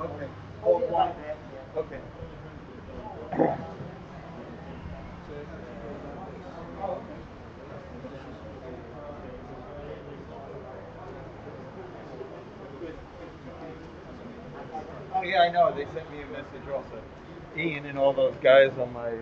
Okay. Hold one. Okay. Oh yeah, I know. They sent me a message also. Ian and all those guys on my.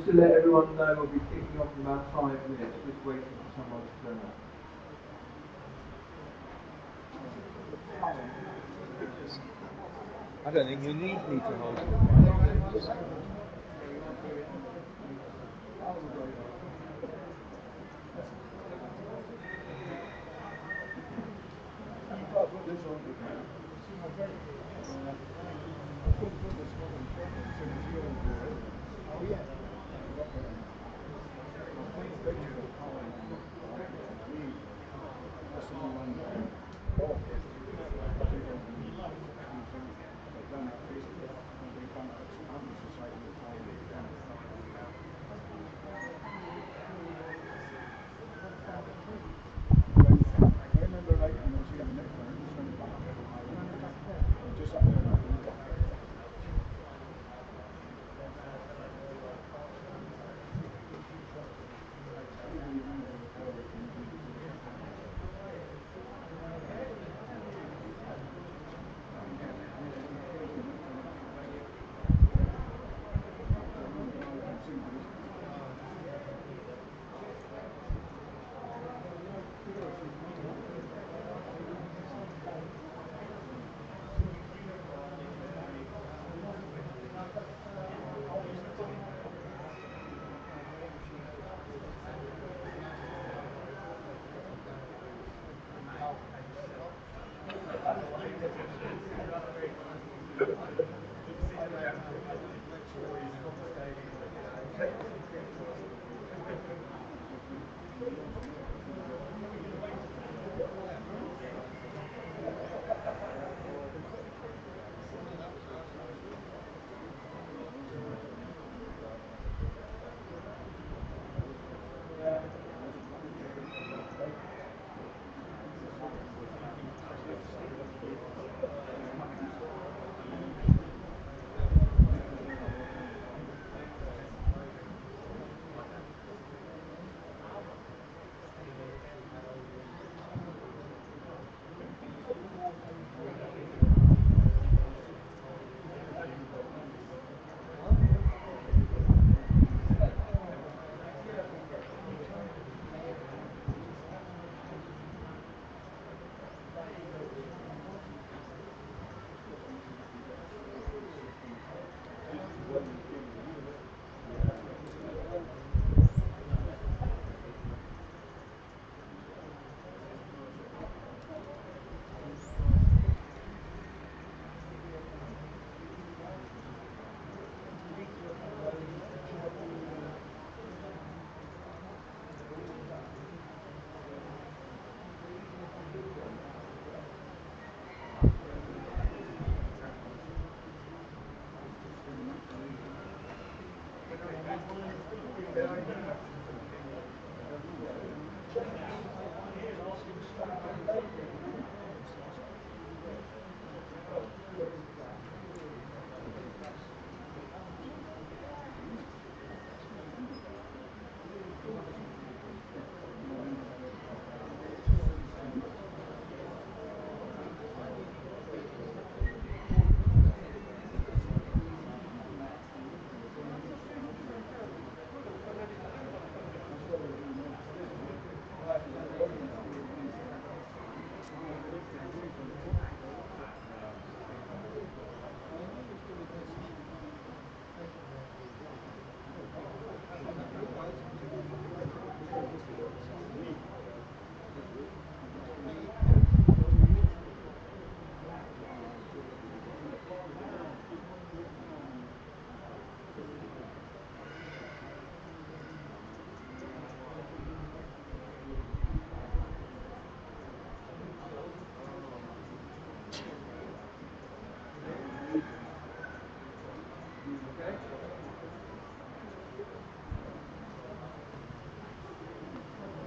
to let everyone know, we'll be kicking off in about 5 minutes, just waiting for someone to turn up. I don't think you need me to hold it.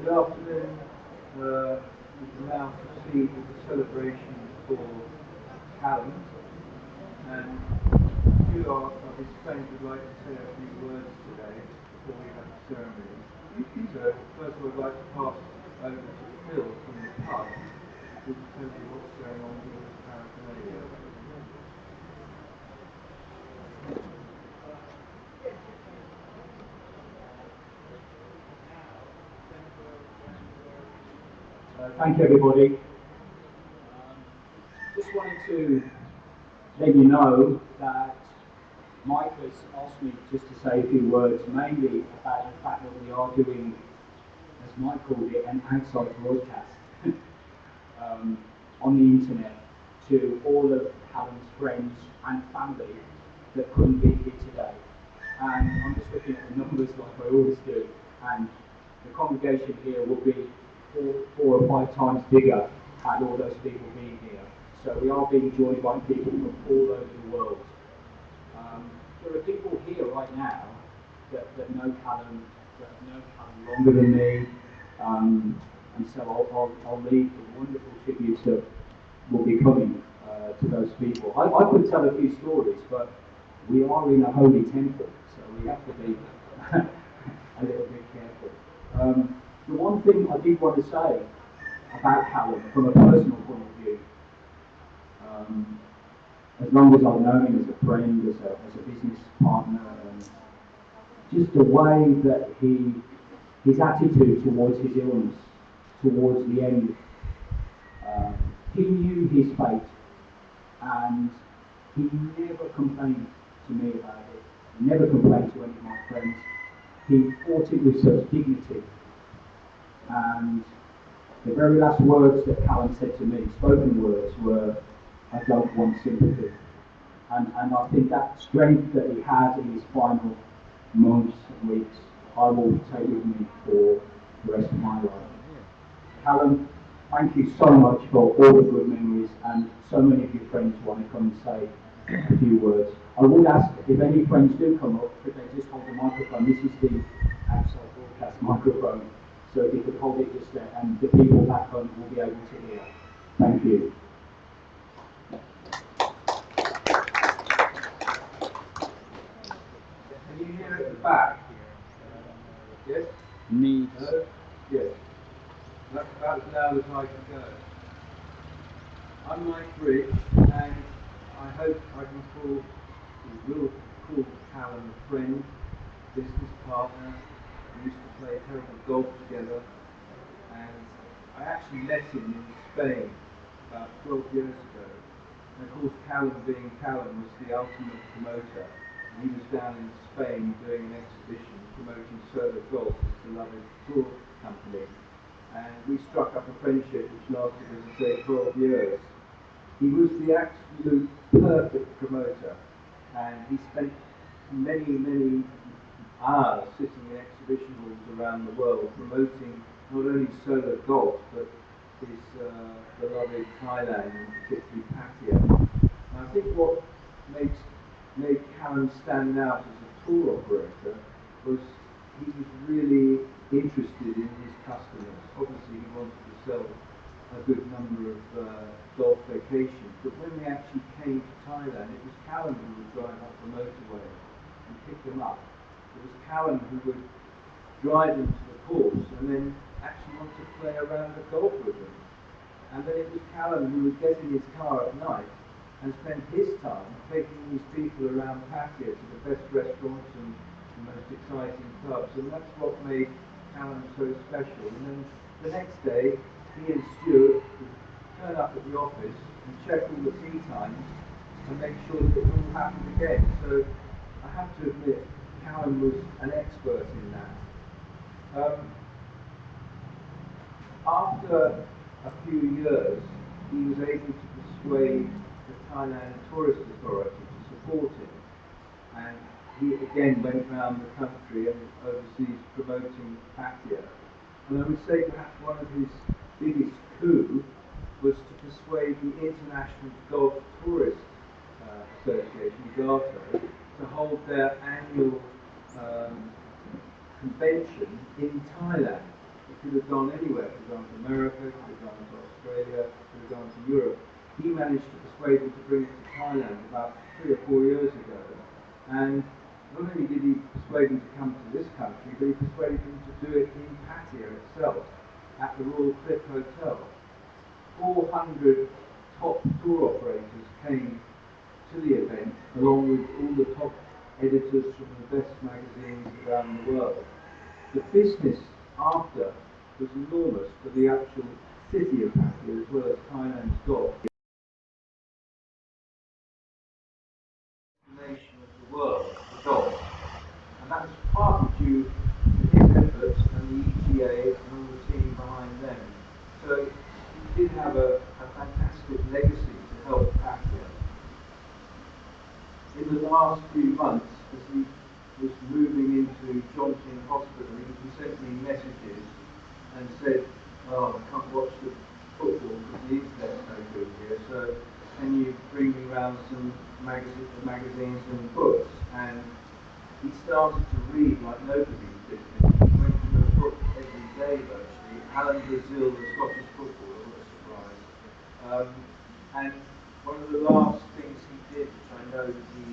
Good afternoon. We can now proceed with the celebrations for Callum. And I've explained would like to say a few words today before we have the ceremony. So first of all, I'd like to pass over to Phil from the pub, who can tell you what's going on with the paraphernalia. Thank you, everybody. Just wanted to let you know that Mike has asked me just to say a few words, mainly about the fact that we are doing, as Mike called it, an outside broadcast on the internet to all of Callum's friends and family that couldn't be here today. And I'm just looking at the numbers like I always do, and the congregation here will be four or five times bigger had all those people being here. So we are being joined by people from all over the world. There are people here right now that know Callum, that have known Callum longer than me, and so I'll leave the wonderful tributes that will be coming to those people. I could tell a few stories, but we are in a holy temple, so we have to be a little bit careful. The one thing I did want to say about Callum from a personal point of view, as long as I've known him as a friend, as a business partner, just the way that his attitude towards his illness, towards the end, he knew his fate, and he never complained to me about it. He never complained to any of my friends. He fought it with such dignity. And the very last words that Callum said to me, spoken words, were, "I don't want sympathy." And I think that strength that he had in his final months and weeks, I will take with me for the rest of my life. Callum, thank you so much for all the good memories, and so many of your friends want to come and say a few words. I would ask if any friends do come up, could they just hold the microphone? This is the outside broadcast microphone, so if you could hold it just there, and the people back home will be able to hear. Thank you. Can you hear at the back? Yes? Needs. No? Yes. That's about as loud as I can go. I'm Mike Rich, and I hope I can call, or will call Callum a friend, business partner. We used to play terrible golf together, and I actually met him in Spain about 12 years ago. And of course, Callum, being Callum, was the ultimate promoter. He was down in Spain doing an exhibition promoting Solo Golf, his beloved tour company. And we struck up a friendship which lasted, as I say, 12 years. He was the absolute perfect promoter, and he spent many hours sitting in exhibition halls around the world promoting not only Solo Golf, but his beloved Thailand, and particularly Pattaya. And I think what made Callum stand out as a tour operator was he was really interested in his customers. Obviously, he wanted to sell a good number of golf vacations, but when they actually came to Thailand, it was Callum who would drive up the motorway and pick them up. It was Callum who would drive them to the course and then actually want to play around the golf with them. And then it was Callum who would get in his car at night and spend his time taking these people around Pattaya to the best restaurants and the most exciting clubs. And that's what made Callum so special. And then the next day, he and Stuart would turn up at the office and check all the tea times and make sure that it all happened again. So I have to admit, Callum was an expert in that. After a few years, he was able to persuade the Thailand Tourist Authority to support him. And he again went round the country and overseas promoting Pattaya. And I would say perhaps one of his biggest coups was to persuade the International Golf Tourist Association, GATO, to hold their annual convention in Thailand. It could have gone anywhere. It could have gone to America, it could have gone to Australia, it could have gone to Europe. He managed to persuade them to bring it to Thailand about 3 or 4 years ago. And not only did he persuade them to come to this country, but he persuaded them to do it in Pattaya itself, at the Royal Cliff Hotel. 400 top tour operators came to the event, along with all the top editors from the best magazines around the world. The business after was enormous for the actual city of Mackie as well as Thailand's golf. Nation of the world for golf, and that was partly due to his efforts and the EGA and all the team behind them. So he did have a fantastic legacy to help Pakia. In the last few months, as he was moving into Chongqing Hospital, he sent me messages and said, "Oh, I can't watch the football because the internet's no good here, so can you bring me round some magazines and books?" And he started to read like nobody's business. He went through a book every day virtually. Alan Brazil, the Scottish footballer, what a surprise. And one of the last things he did, which I know that he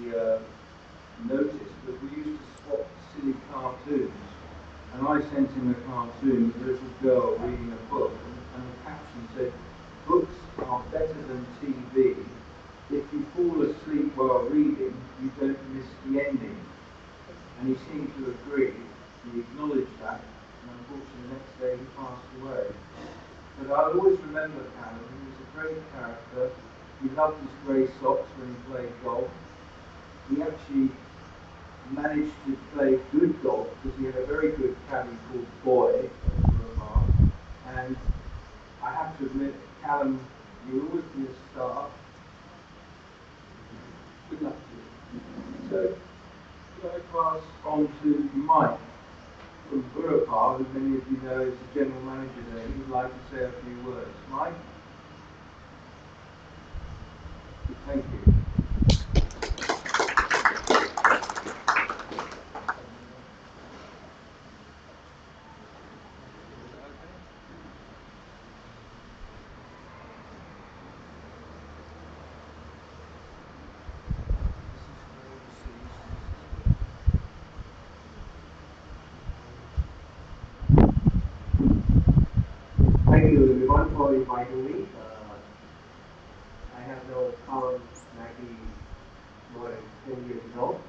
noticed, was we used to swap silly cartoons. And I sent him a cartoon of a little girl reading a book, and the caption said, "Books are better than TV. If you fall asleep while reading, you don't miss the ending." And he seemed to agree. He acknowledged that, and unfortunately the next day he passed away. But I'll always remember Callum. He was a great character. He loved his grey socks when he played golf. He actually managed to play good golf because he had a very good caddy called Boy at Borough Park. And I have to admit, Callum, you're always going to start. Good luck to you. So, could I pass on to Mike from Borough Park, who many of you know is the general manager there. He would like to say a few words. Mike? Thank you. Thank you everyone for inviting me. I have known Callum Mackie more than 10 years ago,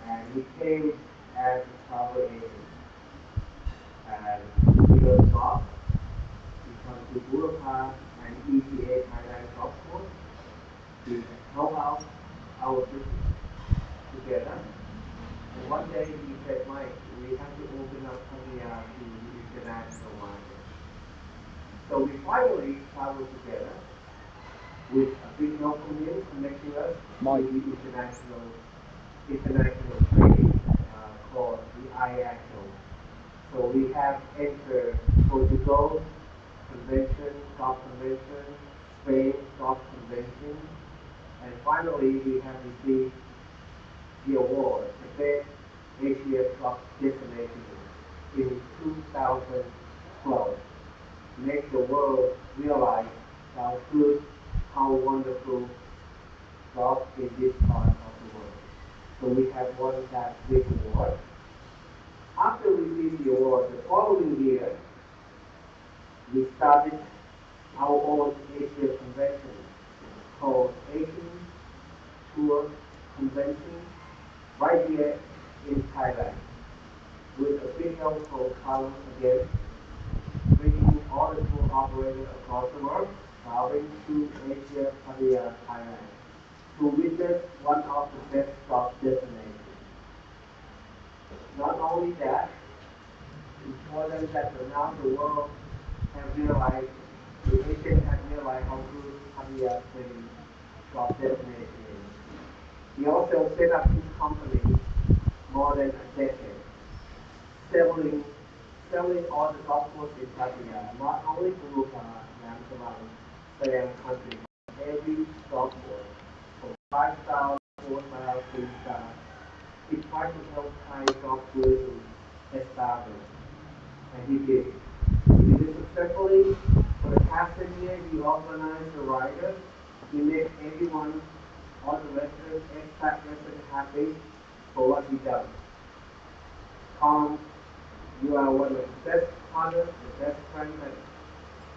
and he came as a travel agent. And he goes off, he comes to Burapha and ETA Thailand golf course. We help out our business together. And one day he said, "Mike, we have to open up Pattaya to the international market." So we finally traveled together with a big help from him connecting us with the international training called the IACO. So we have entered Portugal Convention, Golf Convention, Spain Golf Convention, and finally we have received the award, the Best Asia Golf Destination in 2012. Make the world realize how good, how wonderful golf in this part of the world. So we have won that big award. After we received the award, the following year, we started our own Asia convention called Asian Tour Convention right here in Thailand with a big help from Callum again, bringing all the tour operators across the world, traveling to Asia, Pattaya, Thailand, to witness one of the best golf destinations. Not only that, important that now the world have realized, the Asians have realized how good Pattaya golf destination is. He also set up his company more than a decade, selling all the golf courses in Pattaya, not only Kurupa, Namsaman, Siam country, but every golf course, from 5-star, 4-star, 3-star. He tried to help Thai golf tourism establish, and he did. He did it successfully. For the past 10 years, he organized the riders. He made everyone, all the residents, expat residents happy for what he does. You are one of the best partners, the best friends that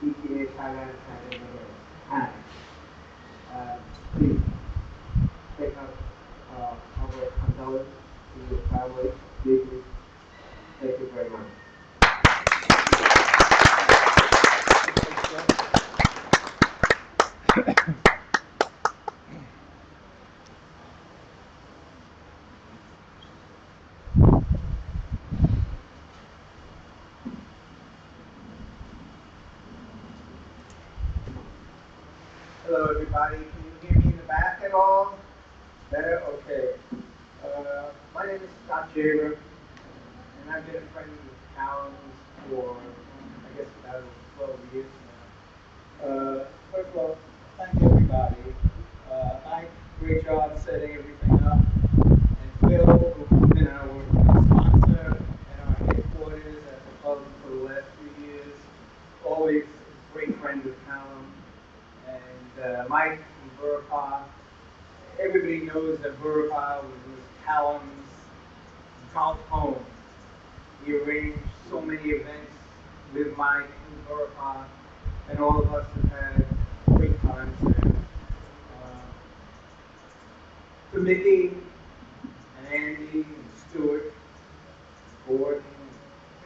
ETA Thailand has ever had. Please take up our condolence to your family. Deeply. Thank you very much. everybody. Can you hear me in the back at all? Better? Okay. My name is Scott Jaber, and I've been a friend with Callum's for, I guess, about 12 years now. First of all, thank everybody. Mike, great job setting everything up. And Phil, who's been our sponsor and our headquarters at the club for the last few years. Always a great friend of Callum. And Mike from Borough Park. Everybody knows that Borough Park was Callum's golf home. He arranged so many events with Mike in Borough Park, and all of us have had great times there. To Mickey and Andy and Stuart, Gordon,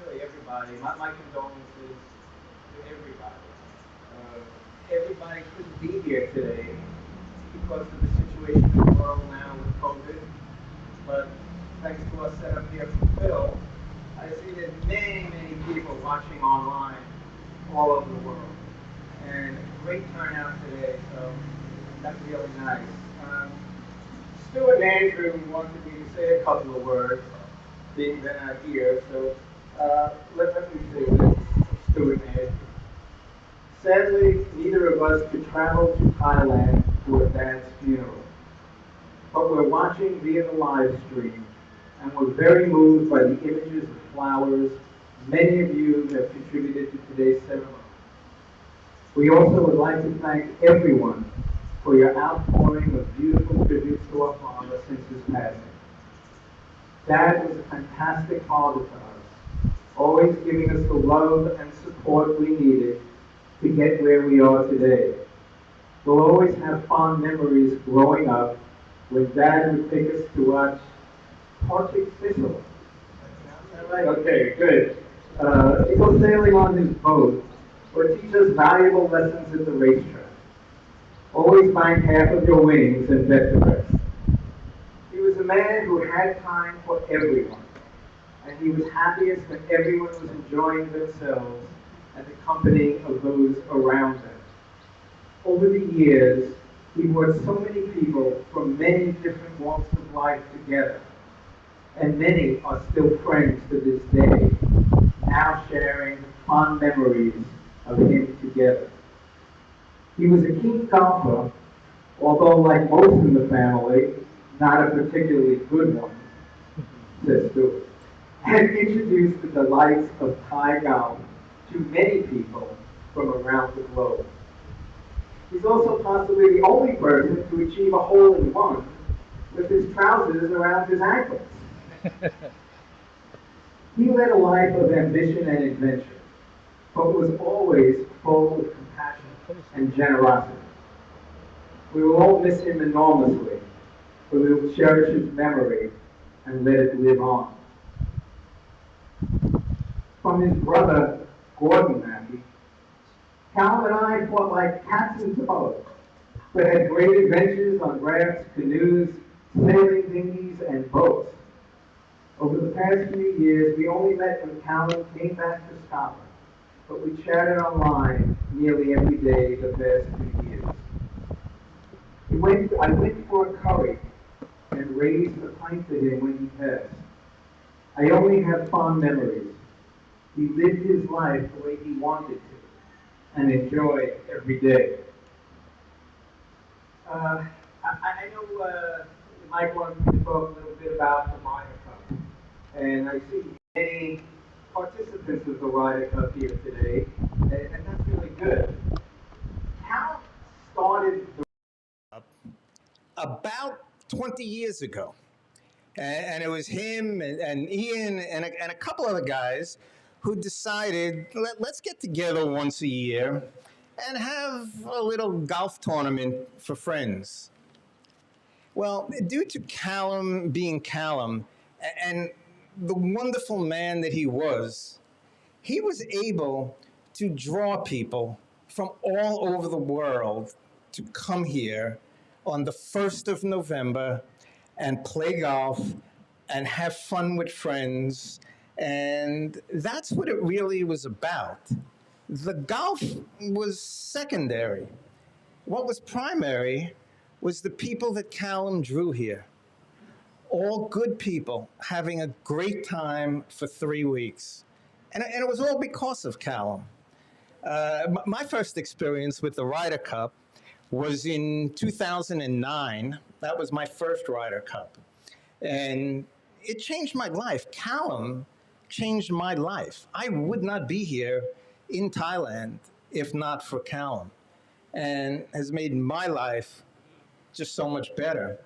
really everybody. My condolences to everybody. Everybody couldn't be here today because of the situation in the world now with COVID. But thanks to us set up here from Phil, I see there's many, many people watching online all over the world. And great turnout today, so that's really nice. Stuart and Andrew wanted me to say a couple of words, being they're not here, so let me say this, Stuart and Andrew. Sadly, neither of us could travel to Thailand for Dad's funeral, but we're watching via the live stream, and we're very moved by the images of flowers many of you have contributed to today's ceremony. We also would like to thank everyone for your outpouring of beautiful tributes to our father since his passing. Dad was a fantastic father to us, always giving us the love and support we needed to get where we are today. We'll always have fond memories growing up when Dad would take us to watch Arctic Thistle. Is that right? Okay, good. Go sailing on his boat or teach us valuable lessons at the racetrack. Always mind half of your winnings and bet the rest. He was a man who had time for everyone, and he was happiest when everyone was enjoying themselves and the company of those around them. Over the years, he brought so many people from many different walks of life together, and many are still friends to this day, now sharing fond memories of him together. He was a keen golfer, although like most in the family, not a particularly good one, says Stuart, and introduced the delights of Thai golf to many people from around the globe. He's also possibly the only person to achieve a hole-in-one with his trousers around his ankles. He led a life of ambition and adventure, but was always full of compassion and generosity. We will all miss him enormously, but we will cherish his memory and let it live on. From his brother, Gordon Mackie, Callum and I fought like cats and dogs, but had great adventures on rafts, canoes, sailing dinghies, and boats. Over the past few years, we only met when Callum came back to Scotland, but we chatted online nearly every day the past 2 years. I went for a curry and raised a pint to him when he passed. I only have fond memories. He lived his life the way he wanted to and enjoyed every day. I know Mike wants to talk a little bit about the Ryder Cup, and I see many participants of the Ryder Cup here today, and that's really good. How started the about 20 years ago. And it was him and Ian and a couple other guys who decided, let's get together once a year and have a little golf tournament for friends. Well, due to Callum being Callum and the wonderful man that he was able to draw people from all over the world to come here on the 1st of November and play golf and have fun with friends. And that's what it really was about. The golf was secondary. What was primary was the people that Callum drew here. All good people having a great time for 3 weeks. And it was all because of Callum. My first experience with the Ryder Cup was in 2009. That was my first Ryder Cup. And it changed my life. Callum changed my life. I would not be here in Thailand if not for Callum, and has made my life just so much better.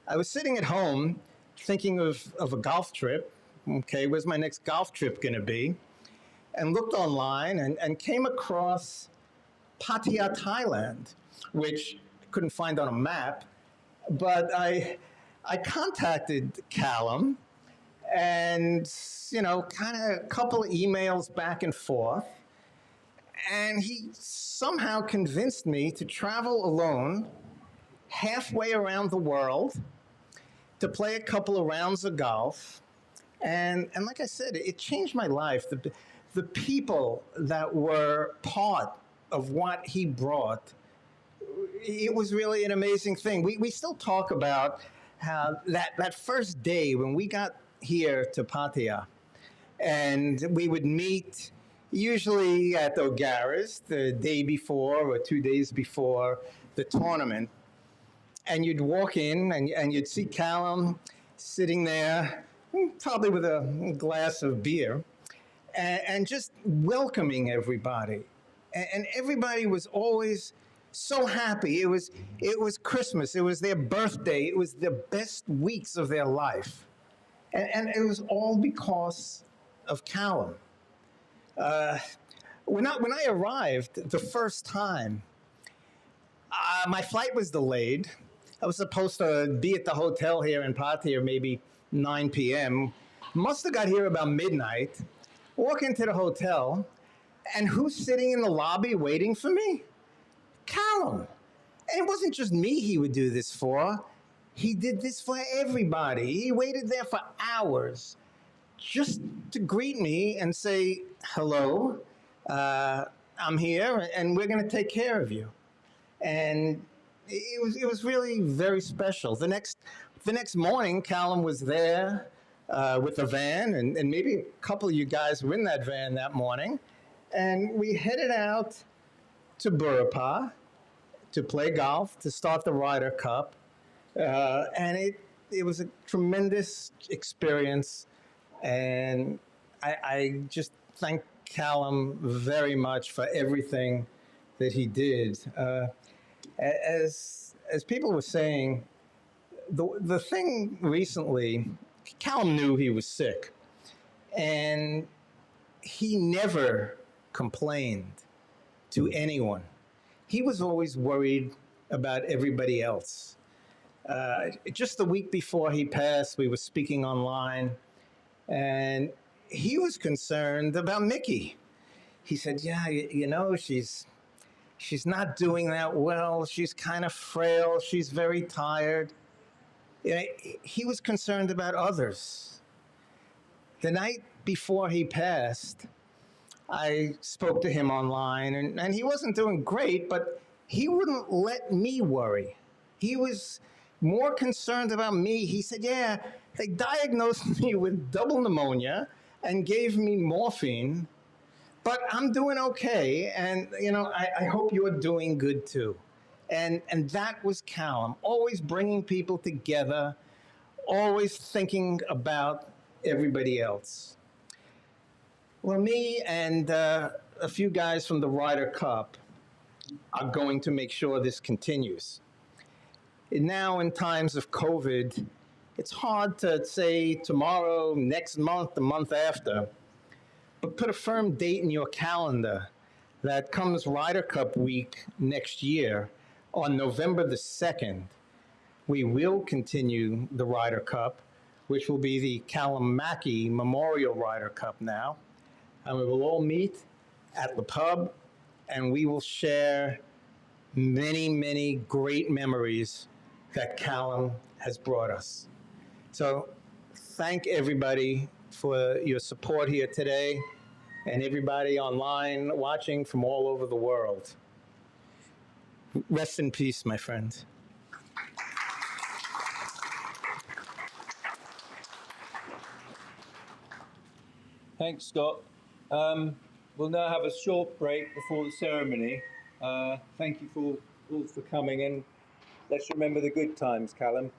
I was sitting at home thinking of a golf trip. Okay, where's my next golf trip going to be? And looked online and came across Pattaya, Thailand, which I couldn't find on a map. But I contacted Callum and, kind of a couple of emails back and forth. And he somehow convinced me to travel alone halfway around the world to play a couple of rounds of golf. And like I said, it changed my life. The people that were part of what he brought, it was really an amazing thing. We still talk about how that first day when we got here to Pattaya, and we would meet usually at O'Gara's the day before or 2 days before the tournament. And you'd walk in and you'd see Callum sitting there, probably with a glass of beer, and just welcoming everybody. And everybody was always so happy. It was Christmas. It was their birthday. It was the best weeks of their life. And it was all because of Callum. When I arrived the first time, my flight was delayed. I was supposed to be at the hotel here in Pattaya maybe 9 p.m. Must have got here about midnight. Walk into the hotel, and who's sitting in the lobby waiting for me? Callum. And it wasn't just me he would do this for. He did this for everybody. He waited there for hours just to greet me and say, hello, I'm here, and we're going to take care of you. And it was really very special. The next morning, Callum was there with a van, and maybe a couple of you guys were in that van that morning, and we headed out to Burapha to play golf, to start the Ryder Cup, and it was a tremendous experience, and I just thank Callum very much for everything that he did. As people were saying, the thing recently, Callum knew he was sick, and he never complained to anyone. He was always worried about everybody else. Just the week before he passed, we were speaking online, and he was concerned about Mickey. He said, yeah, she's not doing that well. She's kind of frail. She's very tired. He was concerned about others. The night before he passed, I spoke to him online, and he wasn't doing great, but he wouldn't let me worry. He was more concerned about me. He said, yeah, they diagnosed me with double pneumonia and gave me morphine, but I'm doing okay, and I hope you're doing good too. And that was Callum, always bringing people together, always thinking about everybody else. Well, me and a few guys from the Ryder Cup are going to make sure this continues. And now, in times of COVID, it's hard to say tomorrow, next month, the month after, but put a firm date in your calendar that comes Ryder Cup week next year on November the 2nd. We will continue the Ryder Cup, which will be the Callum Mackie Memorial Ryder Cup now. And we will all meet at the pub, and we will share many, many great memories that Callum has brought us. So thank everybody for your support here today, and everybody online watching from all over the world. Rest in peace, my friend. Thanks, Scott. We'll now have a short break before the ceremony. Thank you all for coming, and let's remember the good times, Callum.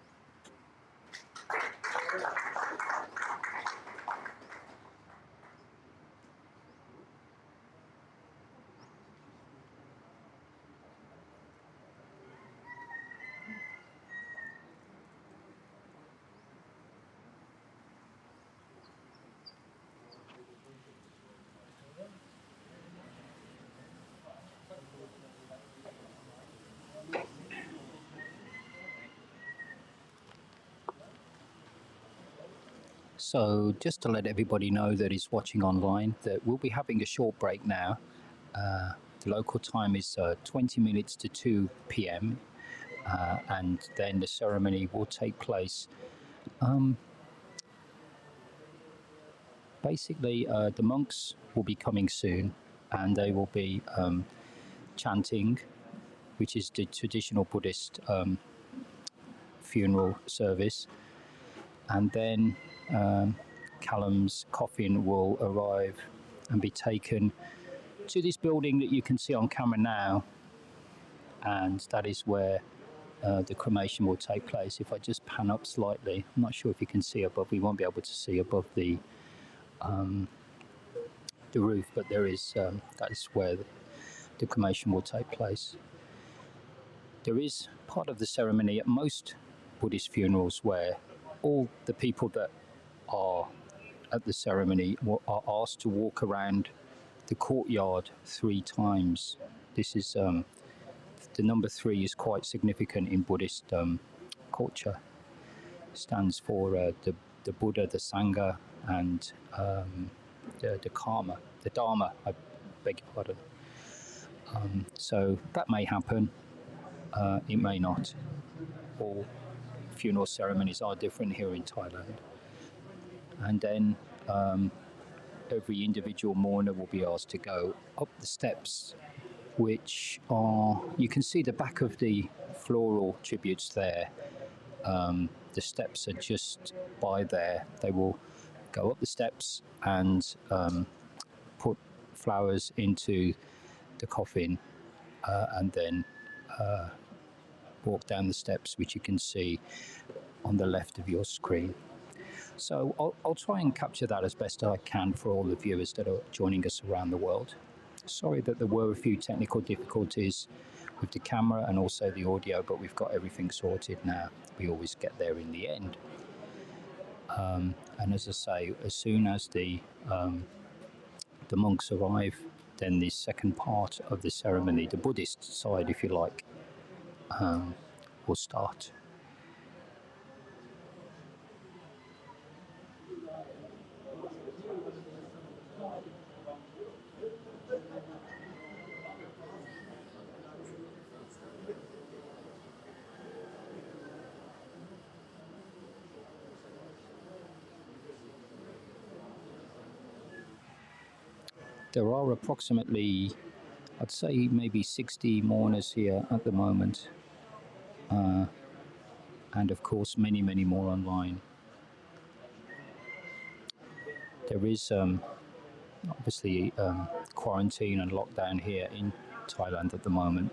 So just to let everybody know that is watching online that we'll be having a short break now. The local time is 20 minutes to 2 p.m. And then the ceremony will take place. Basically, the monks will be coming soon and they will be chanting, which is the traditional Buddhist funeral service. And then Callum's coffin will arrive and be taken to this building that you can see on camera now, and that is where the cremation will take place. If I just pan up slightly, I'm not sure if you can see above, we won't be able to see above the roof, but there is that is where the cremation will take place. There is part of the ceremony at most Buddhist funerals where all the people that are at the ceremony are asked to walk around the courtyard 3 times. This is the number 3 is quite significant in Buddhist culture. It stands for the Buddha, the Sangha, and the Karma, the Dharma. I beg your pardon. So that may happen. It may not. All funeral ceremonies are different here in Thailand. And then every individual mourner will be asked to go up the steps, which are, you can see the back of the floral tributes there. The steps are just by there. They will go up the steps and put flowers into the coffin and then walk down the steps, which you can see on the left of your screen. So I'll try and capture that as best I can for all the viewers that are joining us around the world. Sorry that there were a few technical difficulties with the camera and also the audio, but we've got everything sorted now. We always get there in the end. And as I say, as soon as the monks arrive, then the second part of the ceremony, the Buddhist side, if you like, will start. There are approximately, I'd say maybe 60 mourners here at the moment. And of course, many, many more online. There is obviously quarantine and lockdown here in Thailand at the moment.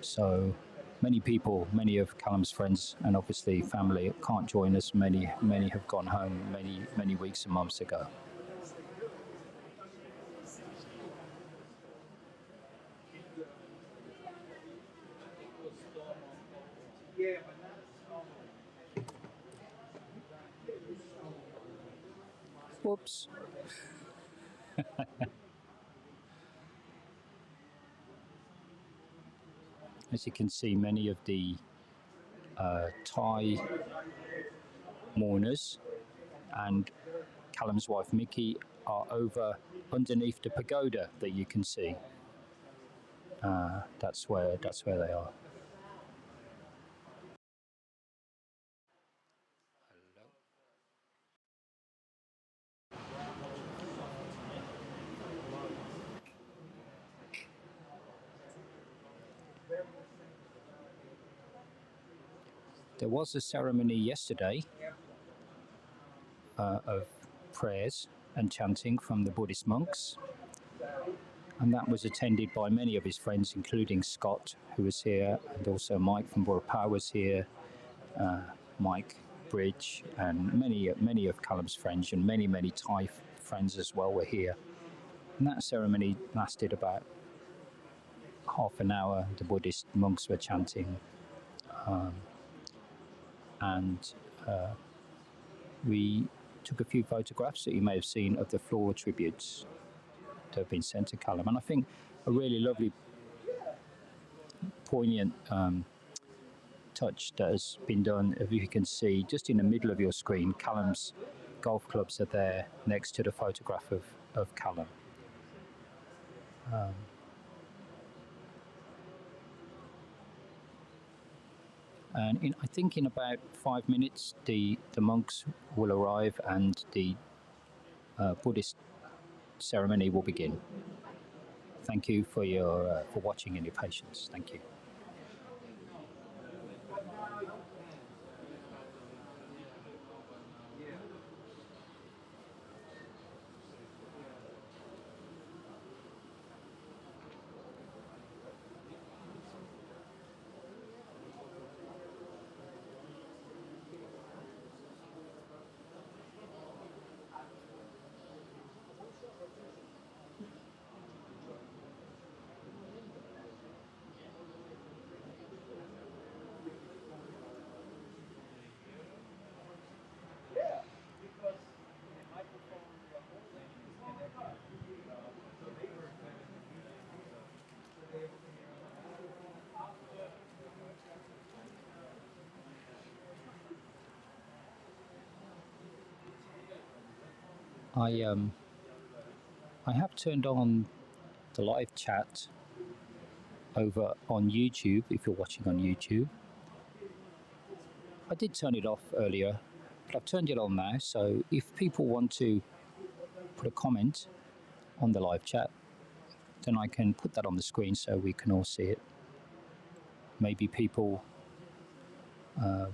So many people, many of Callum's friends and obviously family can't join us. Many have gone home many weeks and months ago. Whoops. As you can see, many of the Thai mourners and Callum's wife Mackie are over underneath the pagoda that you can see. That's where they are. There was a ceremony yesterday of prayers and chanting from the Buddhist monks, and that was attended by many of his friends, including Scott, who was here, and also Mike from Borough Power was here, Mike Bridge, and many of Callum's friends, and many Thai friends as well were here. And that ceremony lasted about half an hour. The Buddhist monks were chanting, and we took a few photographs that you may have seen of the floral tributes that have been sent to Callum. And I think a really lovely, poignant touch that has been done, if you can see, just in the middle of your screen, Callum's golf clubs are there next to the photograph of Callum. And I think in about 5 minutes, the monks will arrive and the Buddhist ceremony will begin. Thank you for for watching and your patience. Thank you. I have turned on the live chat over on YouTube, if you're watching on YouTube. I did turn it off earlier, but I've turned it on now, so if people want to put a comment on the live chat, then I can put that on the screen so we can all see it. Maybe people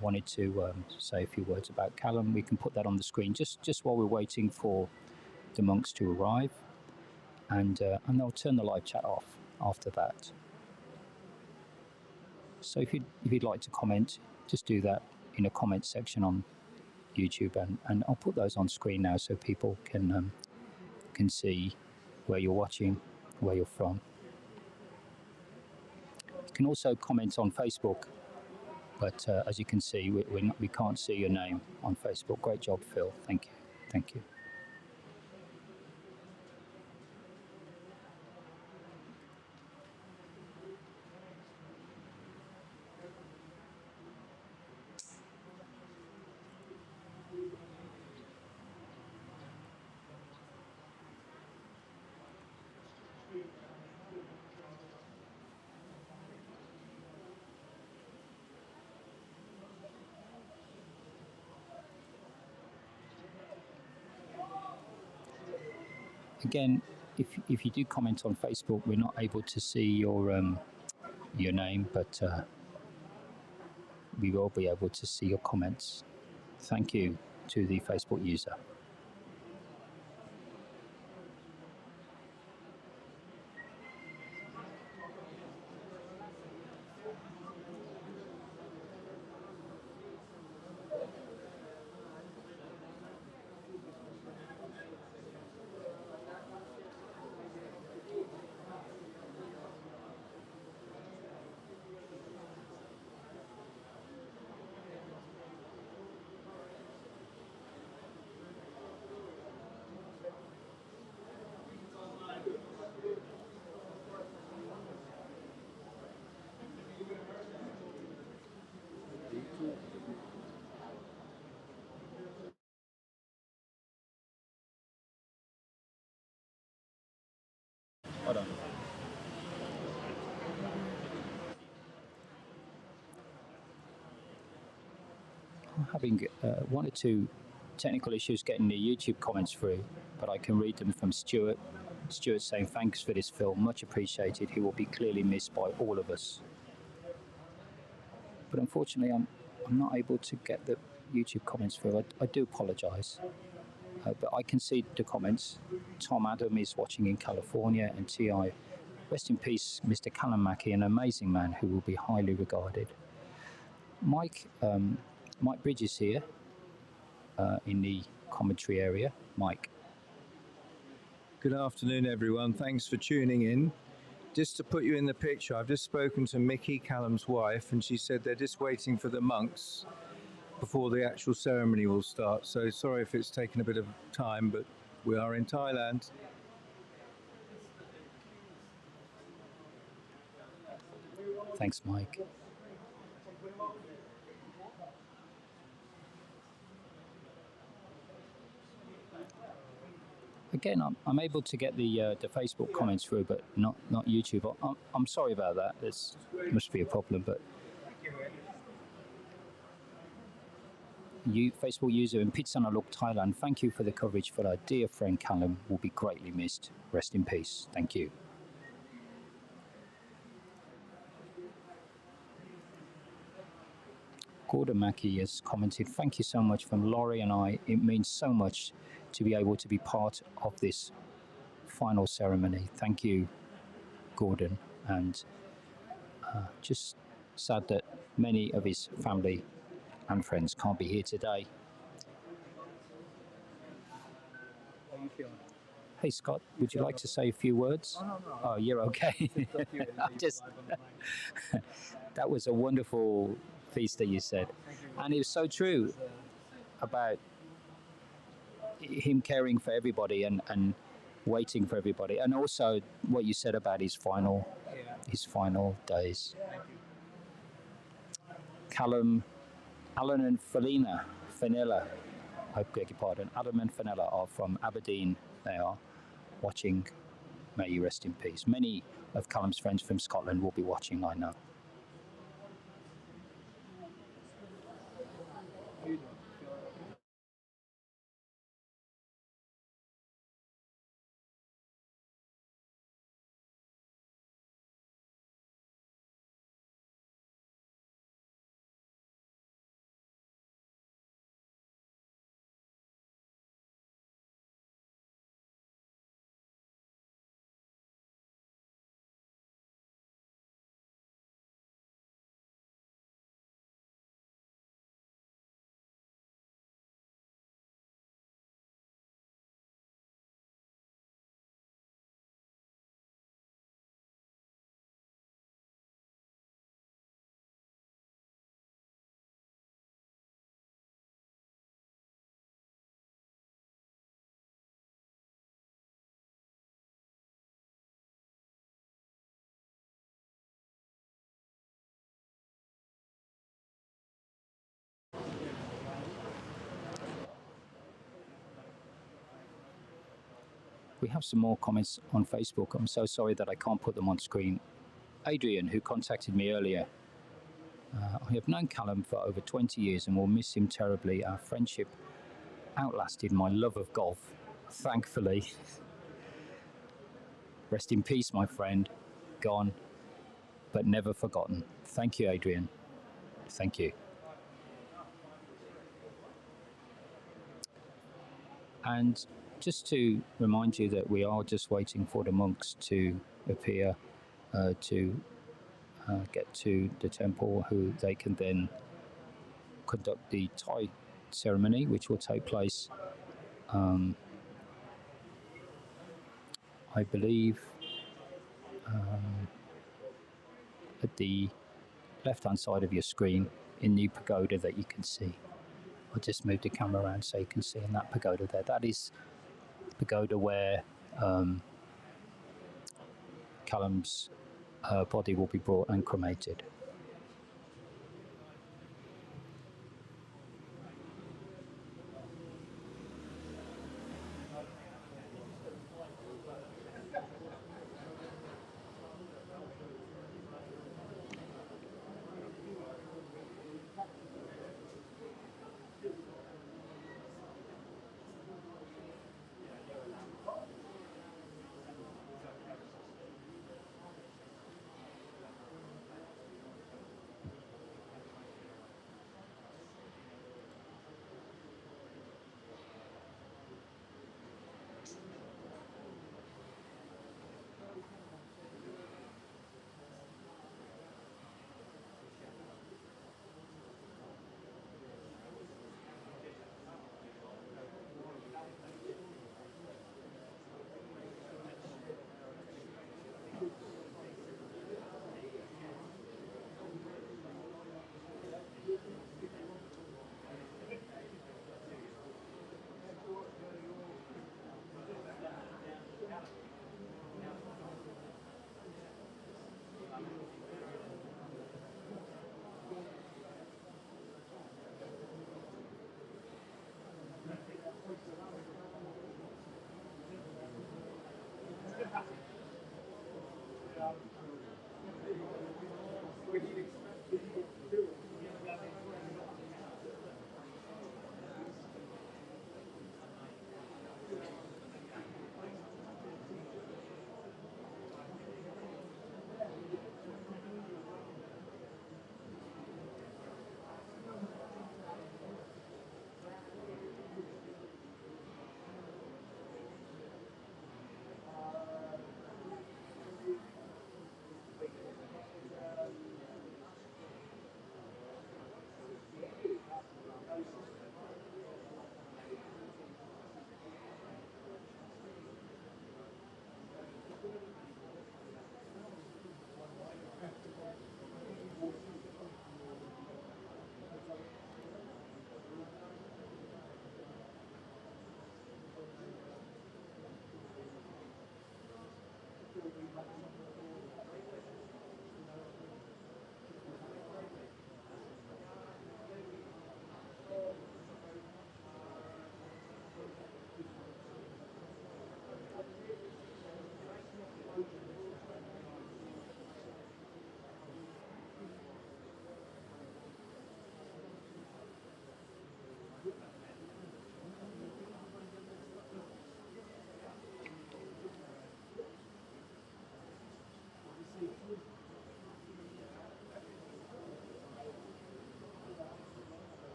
wanted to say a few words about Callum, we can put that on the screen just while we're waiting for the monks to arrive, and I'll turn the live chat off after that. So if you'd like to comment, just do that in a comment section on YouTube, and I'll put those on screen now so people can see where you're watching, where you're from. You can also comment on Facebook, but as you can see, we can't see your name on Facebook. Great job, Phil. Thank you. Thank you. Again, if you do comment on Facebook, we're not able to see your name, but we will be able to see your comments. Thank you to the Facebook user. Hold on. I'm having one or two technical issues getting the YouTube comments through, but I can read them from Stuart. Stuart saying, thanks for this film, much appreciated. He will be clearly missed by all of us. But unfortunately, I'm I'm not able to get the YouTube comments through. I do apologise. But I can see the comments. Tom Adam is watching in California, and TI, rest in peace, Mr. Callum Mackie, an amazing man who will be highly regarded. Mike Bridges here in the commentary area. Mike. Good afternoon, everyone. Thanks for tuning in. Just to put you in the picture, I've just spoken to Mackie, Callum's wife, and she said they're just waiting for the monks before the actual ceremony will start. So sorry if it's taken a bit of time, but we are in Thailand. Thanks, Mike. Again, I'm able to get the Facebook comments through, but not YouTube. I'm sorry about that. This must be a problem, but you, Facebook user in Pitsanaluk, Thailand, thank you for the coverage for our dear friend Callum, will be greatly missed. Rest in peace. Thank you. Gordon Mackie has commented, thank you so much from Laurie and I. It means so much to be able to be part of this final ceremony. Thank you, Gordon. And just sad that many of his family and friends can't be here today. How you feeling? Hey, Scott, would you like to say a few words? No. Oh, you're okay. That was a wonderful piece that you said. And it was so true about him caring for everybody and waiting for everybody. And also what you said about his final days. Callum, Alan and Fenella, I beg your pardon, Alan and Fenella are from Aberdeen. They are watching. May you rest in peace. Many of Callum's friends from Scotland will be watching, I know. We have some more comments on Facebook. I'm so sorry that I can't put them on screen. Adrian, who contacted me earlier, I have known Callum for over 20 years and will miss him terribly. Our friendship outlasted my love of golf, thankfully. Rest in peace, my friend. Gone, but never forgotten. Thank you, Adrian. Thank you. And just to remind you that we are just waiting for the monks to appear to get to the temple, who they can then conduct the Thai ceremony, which will take place, I believe, at the left-hand side of your screen in the pagoda that you can see. I'll just move the camera around so you can see in that pagoda there. That is the pagoda where Callum's body will be brought and cremated.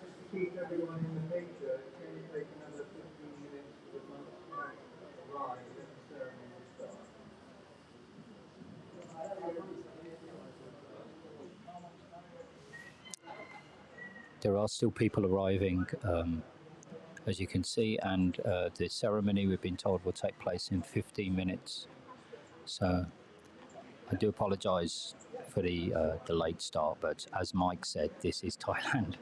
Just to keep everyone in the picture, it's going to take another 15 minutes for the monks to arrive and the ceremony to start. There are still people arriving, as you can see, and the ceremony, we've been told, will take place in 15 minutes. So I do apologise for the late start, but as Mike said, this is Thailand.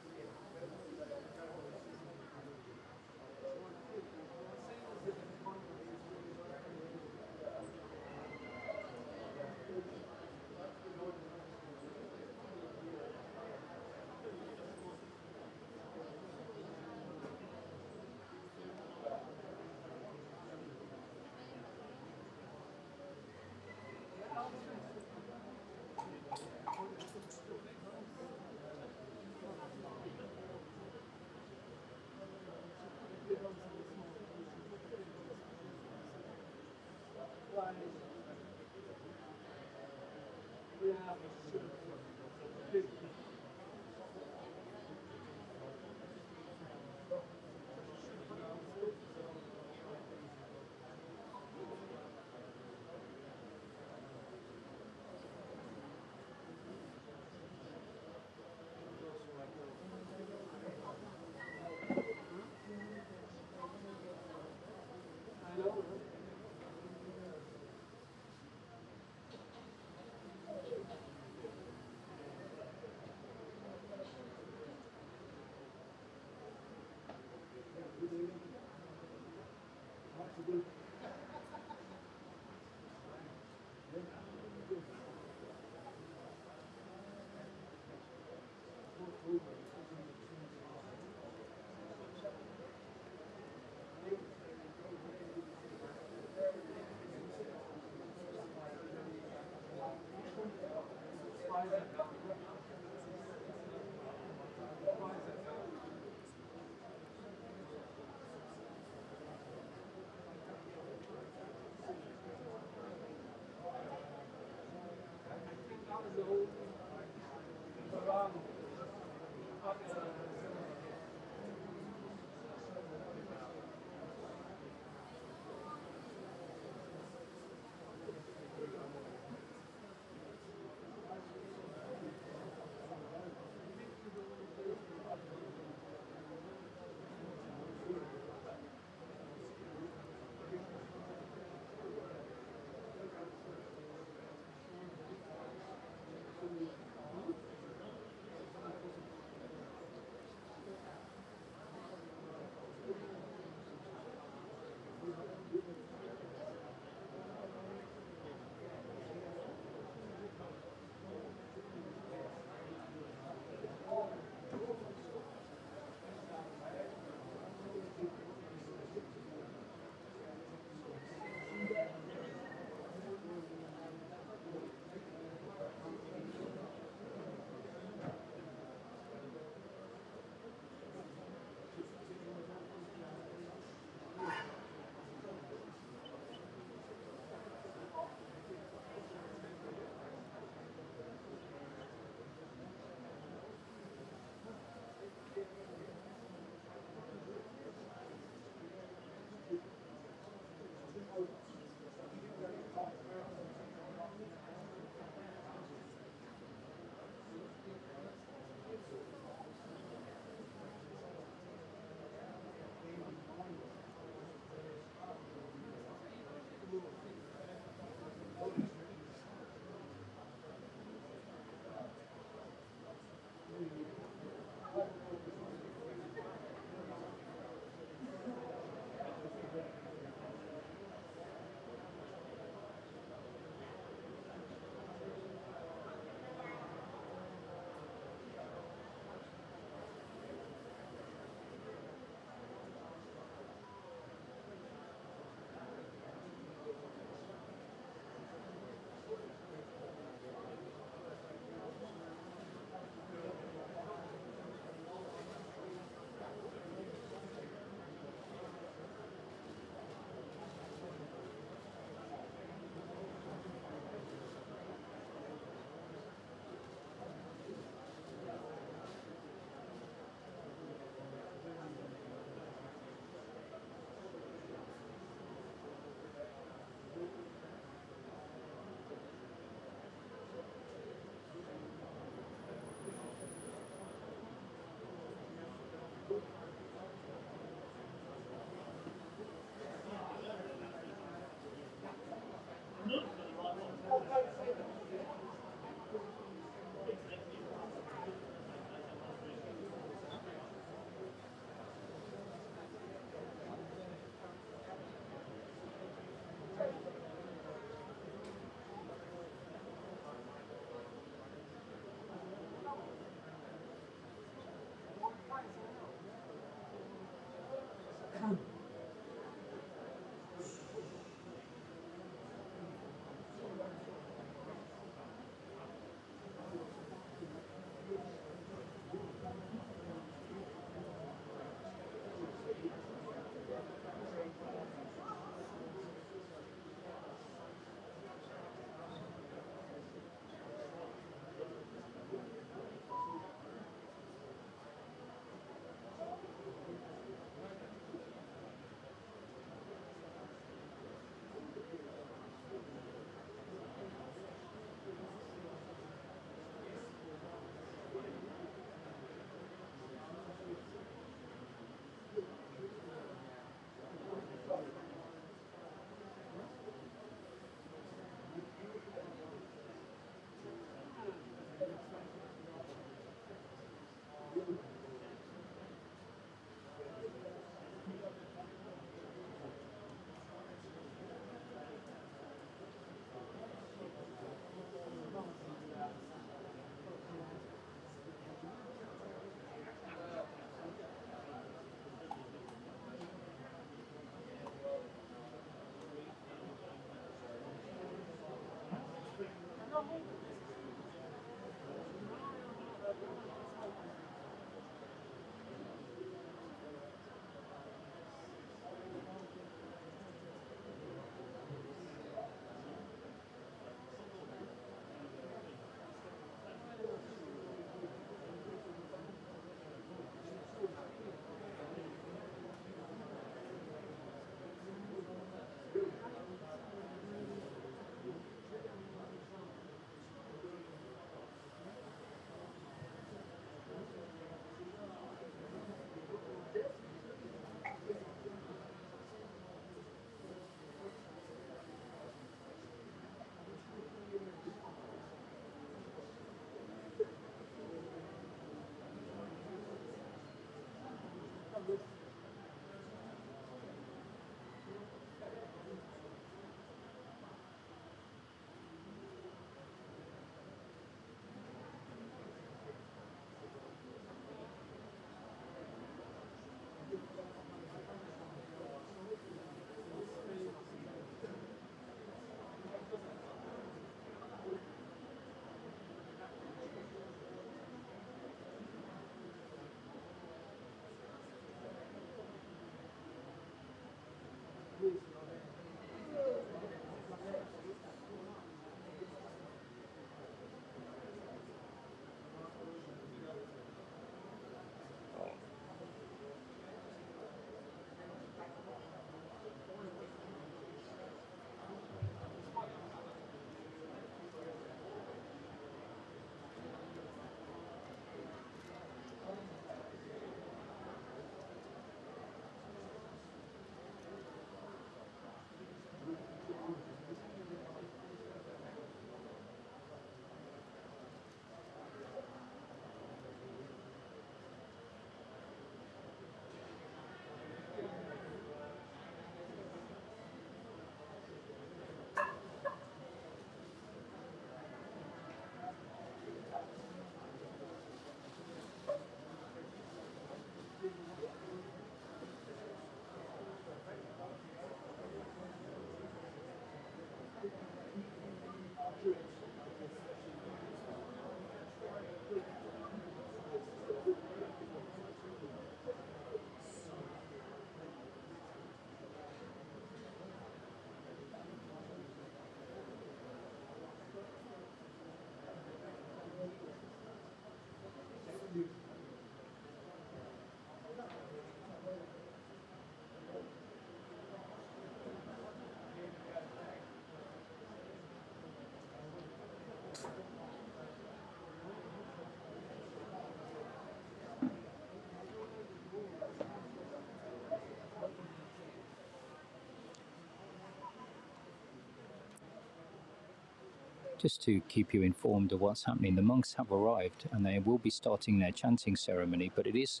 just to keep you informed of what's happening. The monks have arrived and they will be starting their chanting ceremony, but it is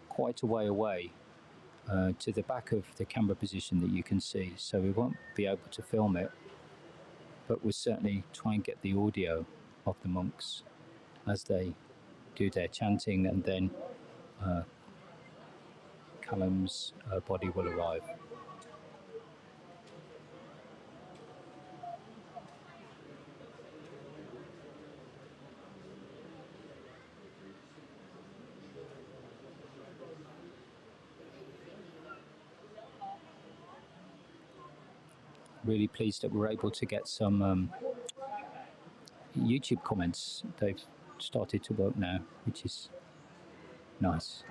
quite a way away to the back of the camera position that you can see, so we won't be able to film it, but we'll certainly try and get the audio of the monks as they do their chanting, and then Callum's body will arrive. Really pleased that we're able to get some YouTube comments. They've started to work now, which is nice.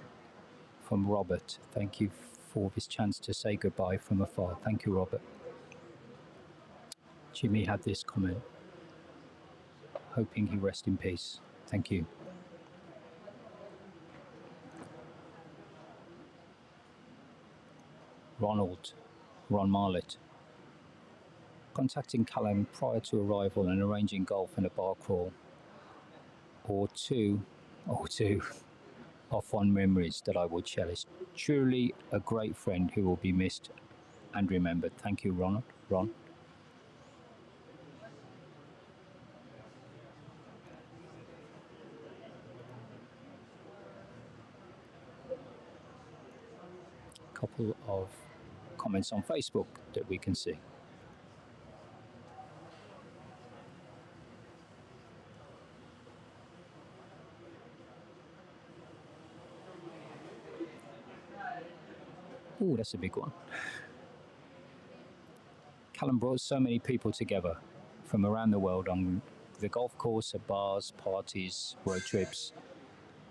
From Robert, thank you for this chance to say goodbye from afar. Thank you, Robert. Jimmy had this comment, hoping he rest in peace. Thank you. Ron Marlett, contacting Callum prior to arrival and arranging golf and a bar crawl, or two are fond memories that I will cherish. Truly a great friend who will be missed and remembered. Thank you, Ron. Couple of comments on Facebook that we can see. Oh, that's a big one. Callum brought so many people together from around the world on the golf course, at bars, parties, road trips.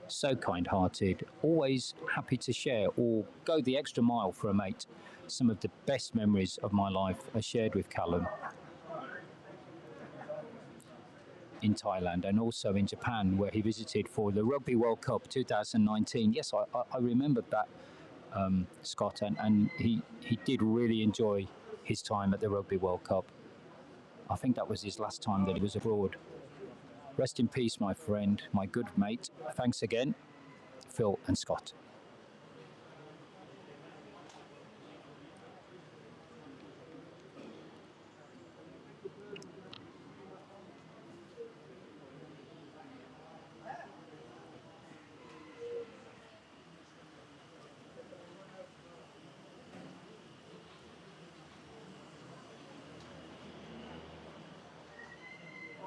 So kind-hearted, always happy to share or go the extra mile for a mate. Some of the best memories of my life are shared with Callum in Thailand and also in Japan, where he visited for the Rugby World Cup 2019. Yes, I remembered that, Scott, and he did really enjoy his time at the Rugby World Cup. I think that was his last time that he was abroad. Rest in peace, my friend, my good mate. Thanks again, Phil and Scott.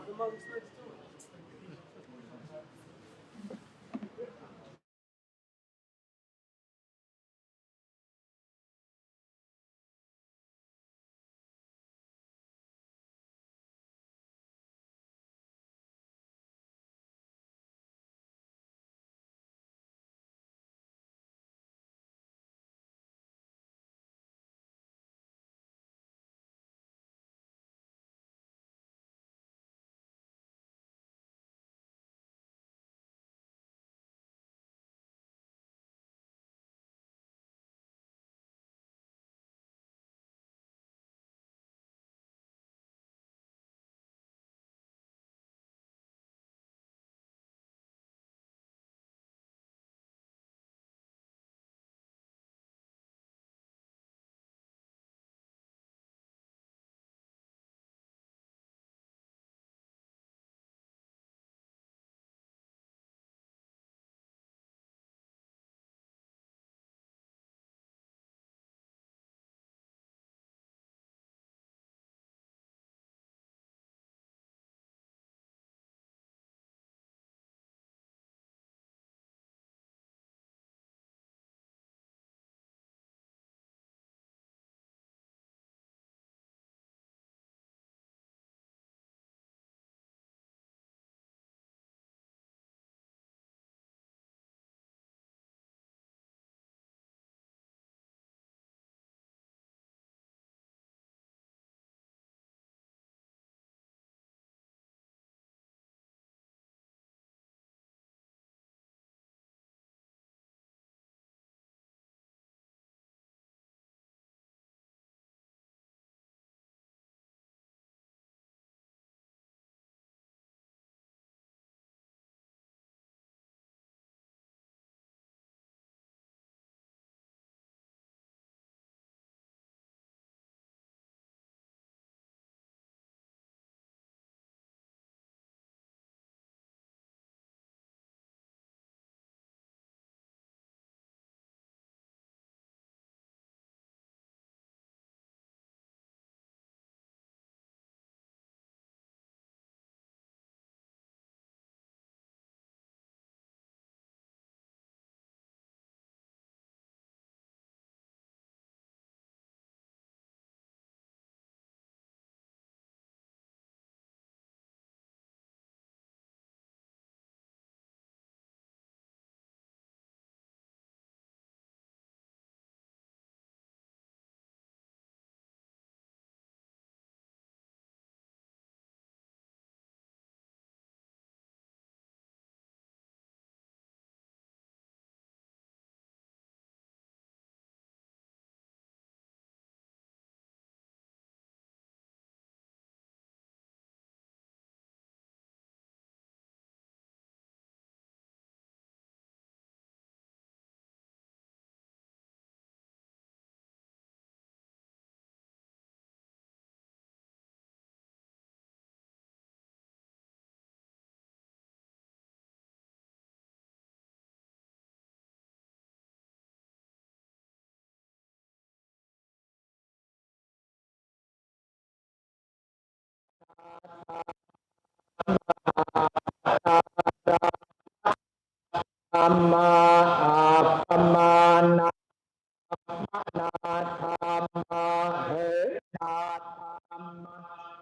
The monks next door. ธัมมาอาปมานานาธัมมาเหนาธัมมา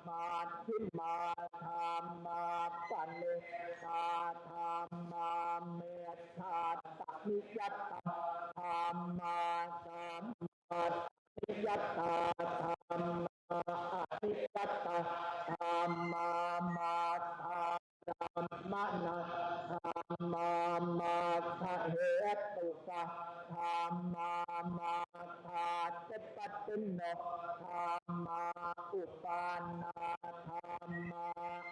มาทิมาธัมมาปณิตาธัมมาเมตตาตนิยัตตาธัมมาสัมมานิยัตตาธัมมาอนิยัตตาธัมมามาตาธัมมานาธัมมามาเหตุกะธัมมามาธาตุปัตติโนธัมมาอุปานาธัมมา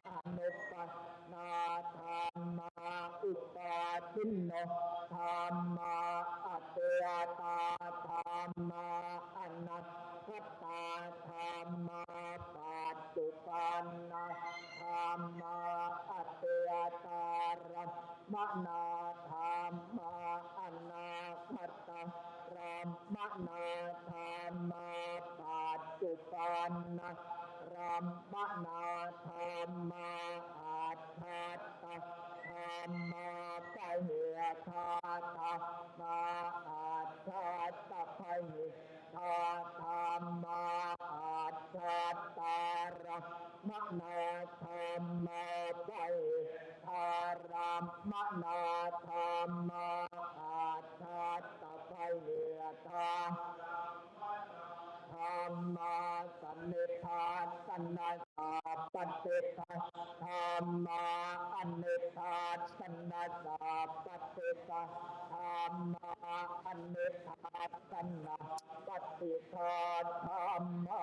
อนุปานาธัมมาอุปาทินโนธัมมาอัตตาธัมมาอนัตตาธัมมาปัจจุปันนาธัมมาอัตตารัมมนาธัมมาอนาคตารัมมนาธัมมาปัจจุปันนารัมมนาธัมมาอัตถตาธัมมาปะเหทาตามาอัตถตาปะเหทาธัมมาอัตถตารัมมนาธัมมาปะเหทารัมมนาธัมมาอัตถตาปะเหทาธัมมาสันนิธาสันนาสาปฏิทาธัมมาอนิธาสันนาสาปฏิทาธัมมาอนิธาสันนาปฏิทาธัมมา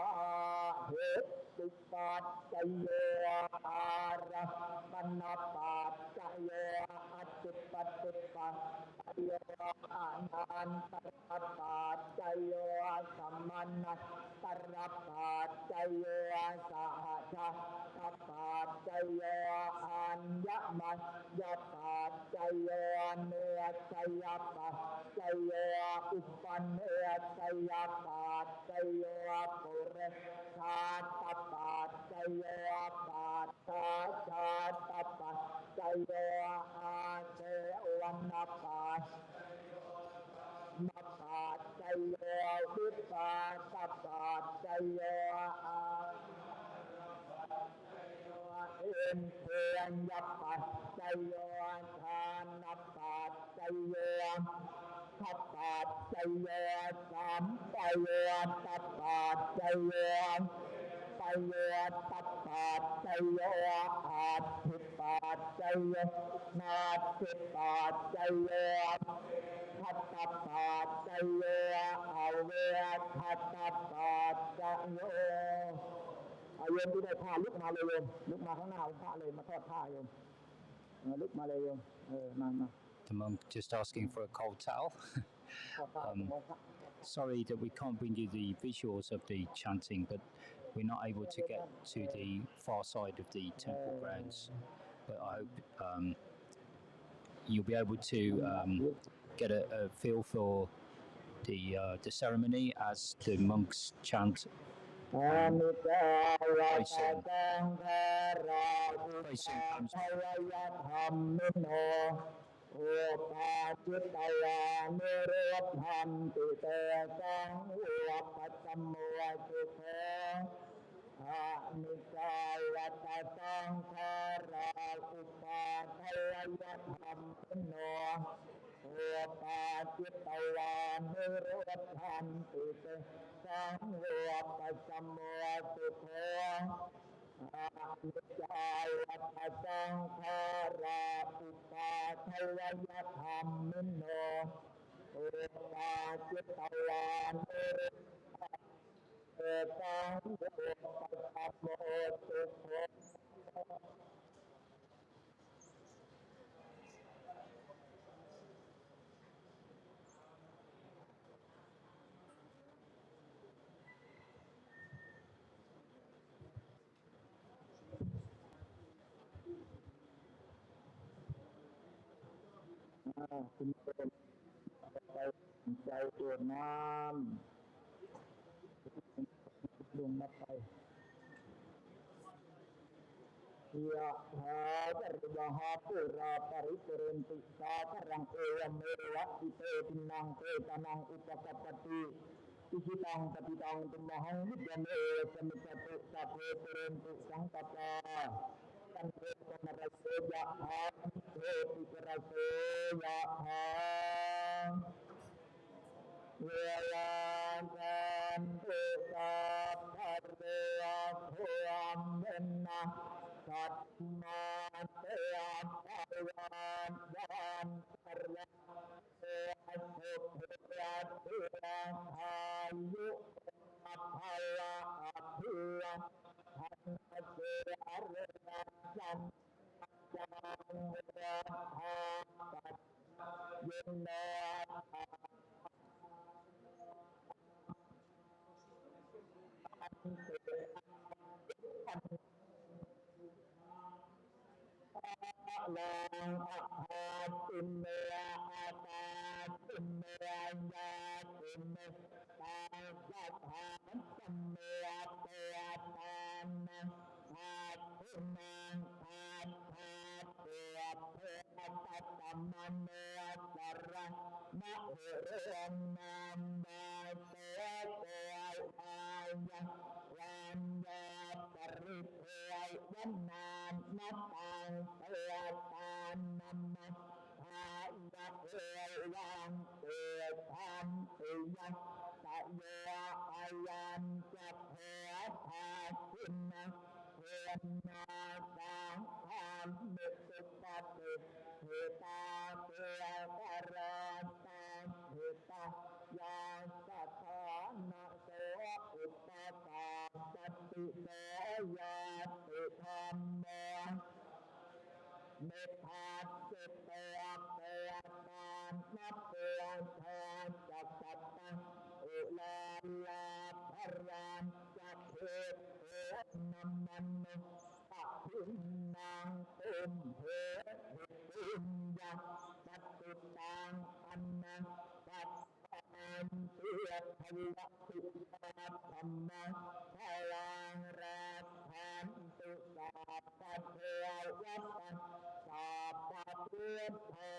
เหตุปัจจโยอาระมณปัจจโยอจิปฏิปัจจโยอนันตระปัจจโยสัมมานัตตระปัจจโยสหชาตปัจจโยอัญญมัญญปัจจโยเนสยปัจจโยอุปเนสยปัจจโยปุเรชาตปัจจโยปัจจชาตปัจจโยอาเสวนปัจมาปัจจโยวิปัสสปัจจโยอาเอ็นเทียนยปัจจโยทานปัจจโยทัพปัจจโยสัมปโยตปัจจโยปโยตปัจจโยอาทิปัจจโยนาทิปัจจโยทัตปัจจโยอเวทัตปัจจโยโยมที่ได้ผ้าลุกมาเลยโยมลุกมาข้างหน้าพระเลยมาทอดผ้าโยมลุกมาเลยโยมมา The monk just asking for a cold towel. Sorry that we can't bring you the visuals of the chanting, but we're not able to get to the far side of the temple grounds. But I hope you'll be able to get a feel for the ceremony as the monks chant. Very soon. โอปาจิตตวานิโรธันติเตสังโฆปัสสมโมสุโขอานิจาวัตสังขาราอุปาทวยธรรมโนโอปาจิตตวานิโรธันติเตสังโฆปัสสมโมสุโขอานิจาวัตสังขาราอุปาทวยธรรมโนโอปาจิตตวานิโรธันติเตสังโฆปัสสมโมสุโขคุณเป็นใจตัวน้ำลงมาไป ยะถาวะริวหาปุราปริปุเรนติสาครังเอวเมวะอิโตทินังเปตนังอุปกัปปติอิจิตังปฏิตังตุมหังวิเดเมสมิจตุสัพเพปุเรนติสังกปาตันเตปนรสเสยะถาโตติกรเสยะถาเวลาการเทศะพระเรียพรเมนะสัตมาเตียพระวันวันปรเสียสุขเสียเสียอายุอัพลาอัพลาพันเสียเรียจันจังเรียหาปัจเยนนาลังอาหาติเมอาตาติเมยาติเมตาสัทธาสัมเมเตตานังอาทินังอาทาเตเพตัตตมันเมสระนะเหเรนันดาเตเตอายะวันยาปริเทวันนานนัตตังเตตานัมมะภายะเอวังเตทันติยังตะโยอายันจะเพภาคินะเทนาสังฆามิสุปฏิเทตาเตปราตังเทตายาสัทธานะโสอุปตาปฏิโสยาติธรรมโมเมธาสิเตเตตานนับเตทาจักสัตตังอุลาลาภรานจักเทเทนัมมันโนปะพินังตุมเพหิตุมยังปัตติตังอันนังปัตตันเตียพละตุตาธรรมังพลังราคันตุสาปัเทวัตตังสาปะพุทธา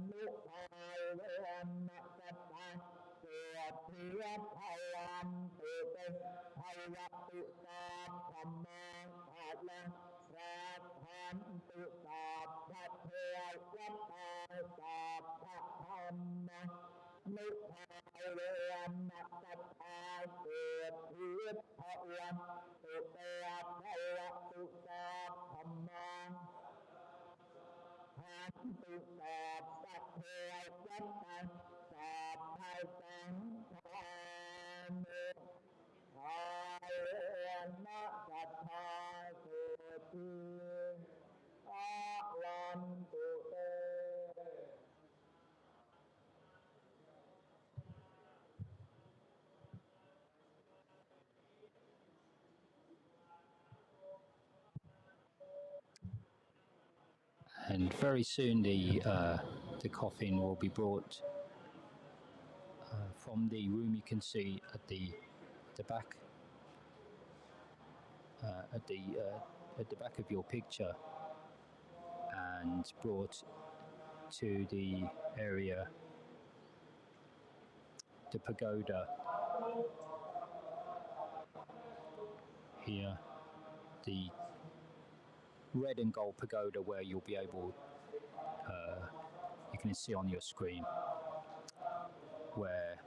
นุภาเวนะสัตตาเกิดเพียรพลันตุเตภละตุสาธรรมังพลังราคันตุสาปะเทวัตตาสาปะธรรมังนุภาเวนะสัตตาเกิดเพียรพลันตุเตภละตุสาธรรมังหันตุสาปะเทวัตตาสาปะสังฆามิภาเวนะสัทธาสุติอาลันตุเตAnd very soon the coffin will be brought from the room you can see at the back at the back of your picture, and brought to the area, the pagoda here, the red and gold pagoda where you'll be able, you can see on your screen, where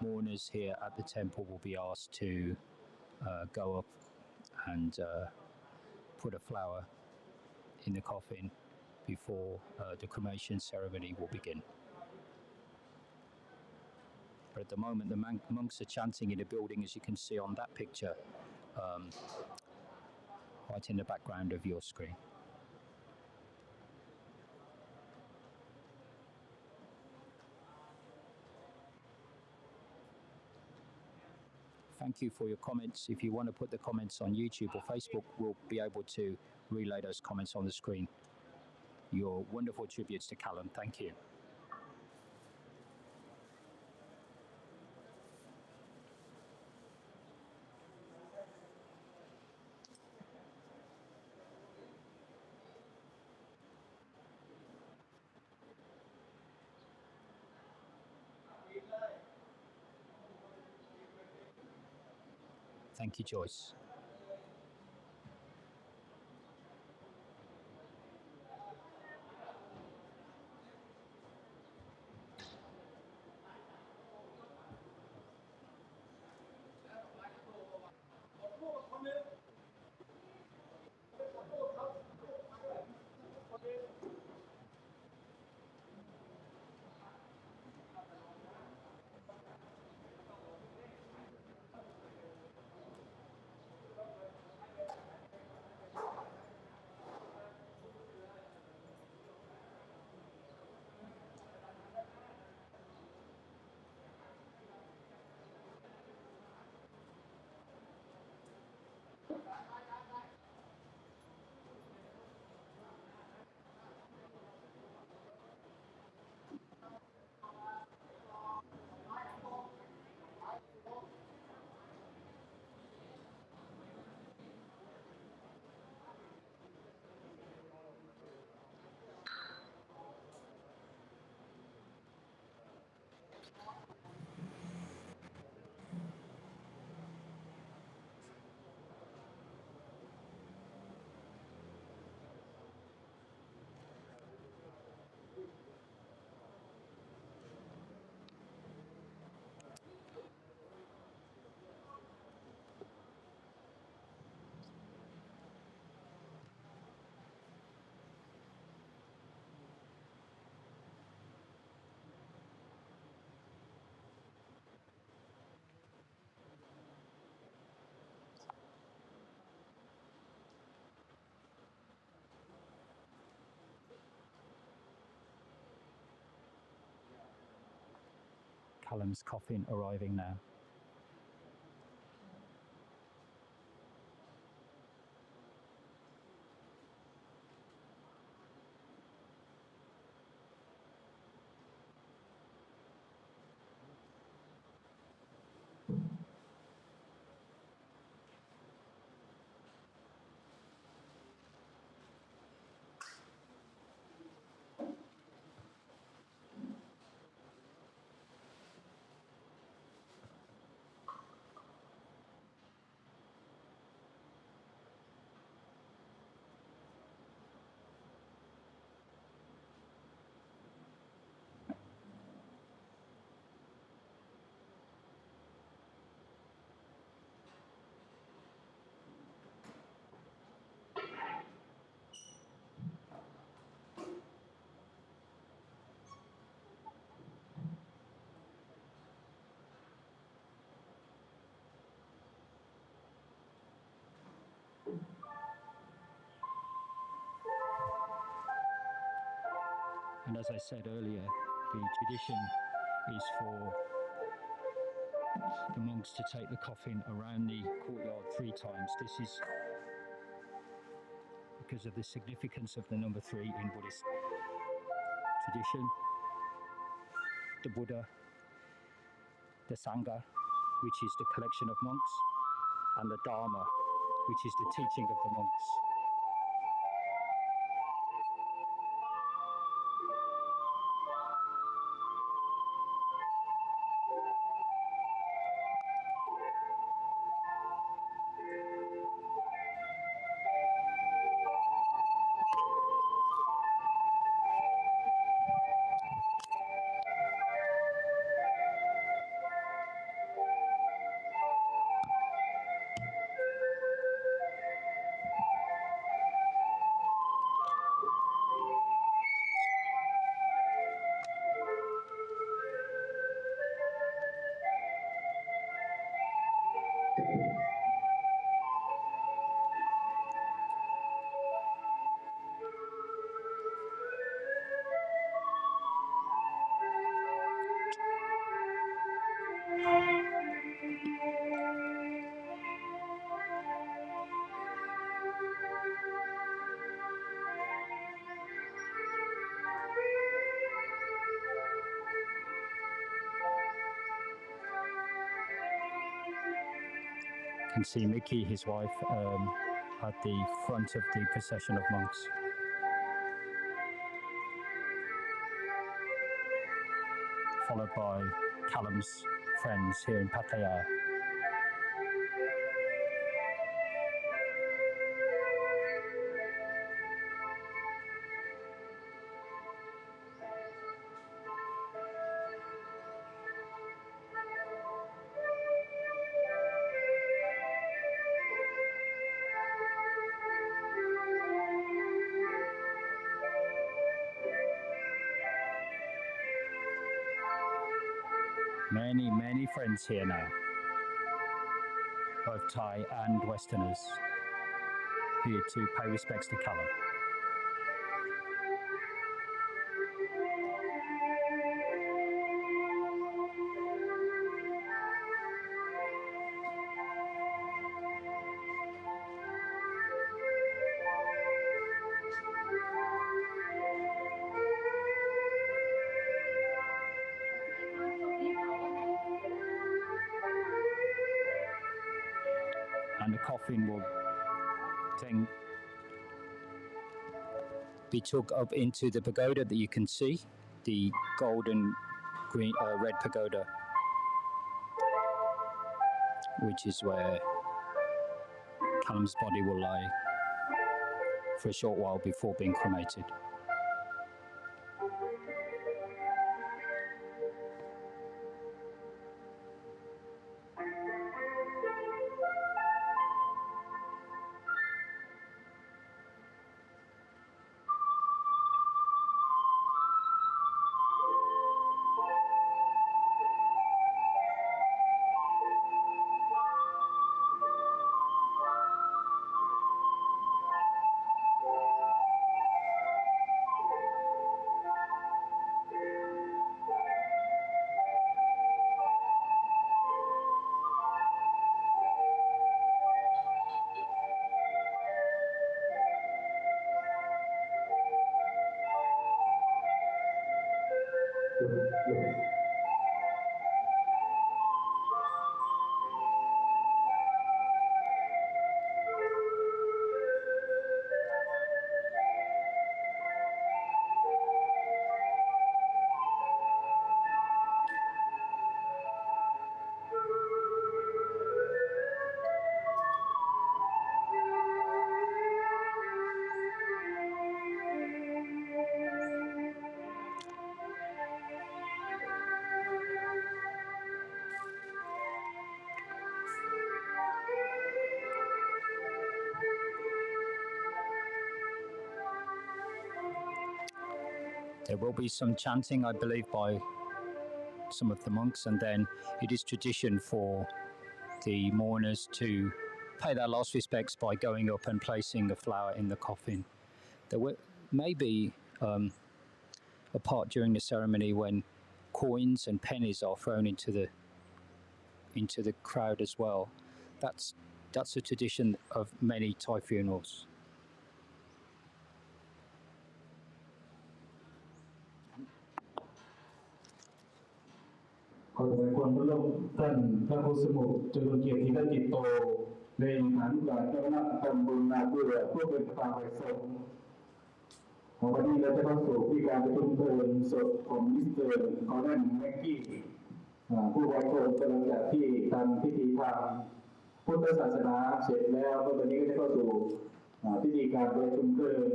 mourners here at the temple will be asked to go up and put a flower in the coffin before the cremation ceremony will begin. But at the moment, the monks are chanting in the building, as you can see on that picture, right in the background of your screen. Thank you for your comments. If you want to put the comments on YouTube or Facebook, we'll be able to relay those comments on the screen. Your wonderful tributes to Callum. Thank you. Thank you, Joyce. Callum's coffin arriving now. And as I said earlier, the tradition is for the monks to take the coffin around the courtyard 3 times. This is because of the significance of the number 3 in Buddhist tradition. The Buddha, the Sangha, which is the collection of monks, and the Dharma, which is the teaching of the monks. You can see Mackie, his wife, at the front of the procession of monks. Followed by Callum's friends here in Pattaya. Many friends here now, both Thai and Westerners, here to pay respects to Callum. And the coffin will then be took up into the pagoda that you can see, the golden green red pagoda, which is where Callum's body will lie for a short while before being cremated. There will be some chanting, I believe, by some of the monks, and then it is tradition for the mourners to pay their last respects by going up and placing a flower in the coffin. There may be a part during the ceremony when coins and pennies are thrown into the crowd as well. That's a tradition of many Thai funerals. ขอถวายความเคารพท่านพระโคสมุขเจริญเกียรติจิตโตในฐานุการเจ้าคณะตำบลนาเบื่อผู้เป็นประธานฝ่ายสงฆ์ของวันนี้เราจะเข้าสู่พิธีการประชุมเพลิงศพของมิสเตอร์คอลเลนแม็กกี้ผู้ไว้โคนหลังจากที่ทำพิธีทางพุทธศาสนาเสร็จแล้วก็วันนี้ก็จะเข้าสู่พิธีการประชุมเพลิง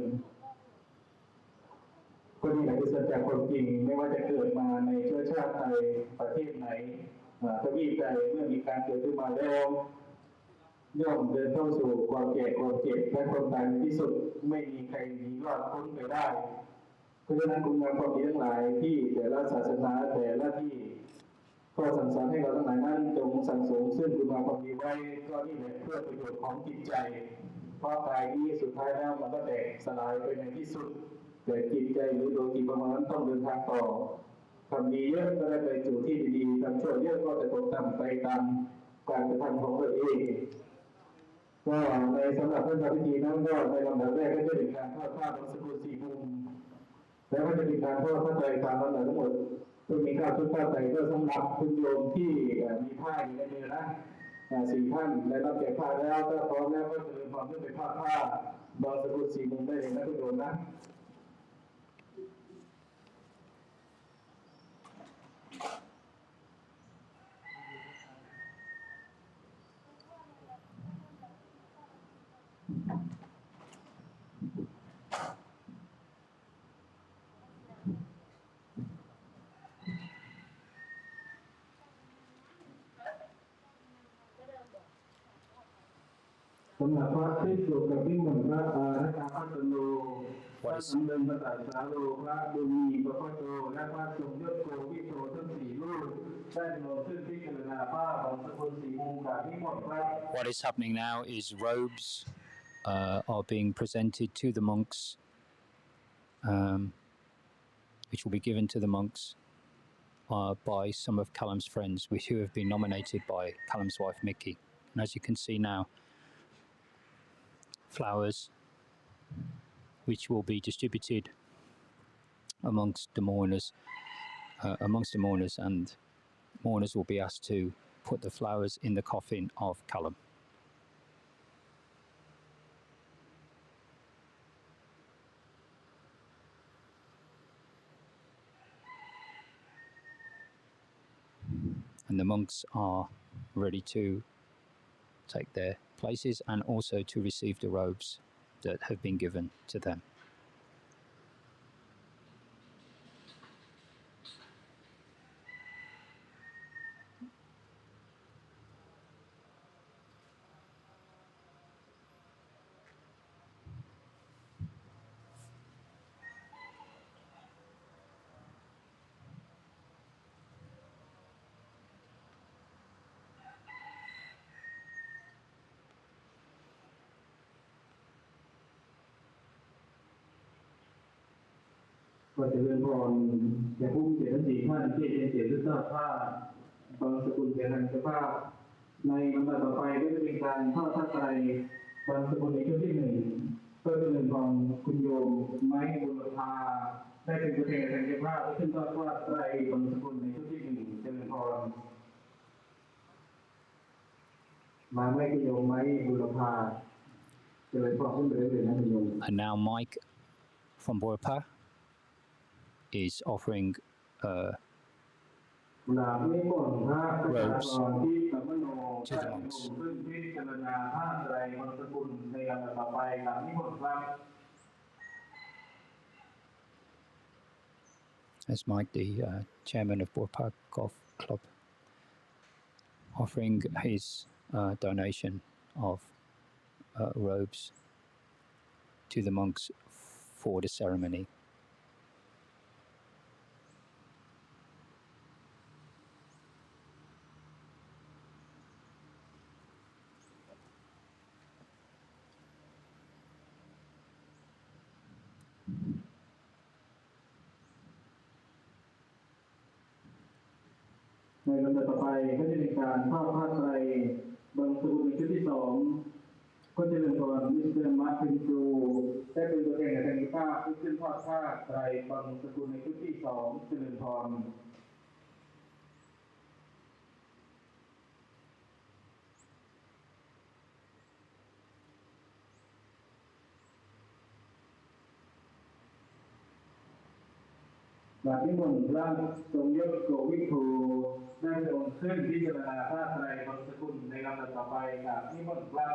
คนนี้คือสัจจะความจริงไม่ว่าจะเกิดมาในเชื้อชาติใดประเทศไหนทวีปใดเมื่อมีการเกิดขึ้นมาแล้วย่อมเดินเข้าสู่ความแก่ความเจ็บและความตายในที่สุดไม่มีใครหนีรอดพ้นไปได้เพราะฉะนั้นคุณงามความดีทั้งหลายที่แต่ละศาสนาแต่ละที่ก็สั่งสอนให้เราทั้งหลายนั้นจงสั่งสมซึ่งคุณงามความดีไว้ก็นี่แหละเพื่อประโยชน์ของจิตใจเพราะกายนี้สุดท้ายแล้วมันก็แตกสลายไปในที่สุดแต่จิตใจหรือดวงจิตประมาณนั้นต้องเดินทางต่อทำดีเยอะก็ได้ไปสู่ที่ดีๆทำชั่วเยอะก็จะตกต่ำไปตามการกระทำของตัวเองก็ในสำหรับท่านทำพิธีนั้นก็ในลำดับแรกก็จะเป็นการทอดผ้าบางสกุล4 มุมแล้วก็จะเป็นการทอดผ้าไตรตามลำดับทั้งหมดซึ่งมีข้าวชุดผ้าไตรก็สำหรับคุณโยมที่มีผ้าอยู่ในมือนะ4 ท่านได้รับแจกผ้าแล้วก็พร้อมแล้วก็จะเริ่มความขึ้นไปผ้าบางสกุล4 มุมได้เลยนะคุณโยมนะสำหรับพระที่สุดกับที่เหมือนพระอาจารย์พัฒโลพระสมเด็จพระตถาโลพระบุญมีพระพุทโธและพระสมเด็จโกวิโตทั้ง4 รูป What is happening now is robes are being presented to the monks, which will be given to the monks by some of Callum's friends, who have been nominated by Callum's wife, Mackie. And as you can see now, flowers, which will be distributed amongst the mourners, and mourners will be asked to put the flowers in the coffin of Callum. And the monks are ready to take their places and also to receive the robes that have been given to them. Vàจะเรียนพรแก่ผู้เขียนสีท่านที่เขียนด้วยผ้าบางสกุลเขียนทางเจ้าภาพในลำดับต่อไปก็จะเป็นการทอดผ้าไตรบางสกุลในชุดที่หนึ่งเพื่อเจริญพรคุณโยมไม้บุรพาได้เป็นตัวแทนทางเจ้าภาพซึ่งทอดผ้าไตรบางสกุลในชุดที่หนึ่งเจริญพรมาไม่คุณโยมไม้บุรพาเจริญพรขึ้นไปเรื่อยๆนะคุณโยม And now Mike from Borpa is offering robes to the monks. That's Mike, the chairman of Borpa Golf Club, offering his donation of robes to the monks for the ceremony.ในลำดับต่อไปก็จะเป็นการทอดผ้าไตรบางสกุลในชุดที่สองก็จะเป็นก่อนมิสเตอร์มาร์ตินครูได้เป็นตัวแทนในการภาพที่ขึ้นทอดผ้าไตรบางสกุลในชุดที่สองเจริญพรบาทที่หนึ่งพระทรงยศโกวิทูได้ทรงขึ้นพิจารณาผ้าไตรบางสกุลในลำดับต่อไปกับนิมนต์พระ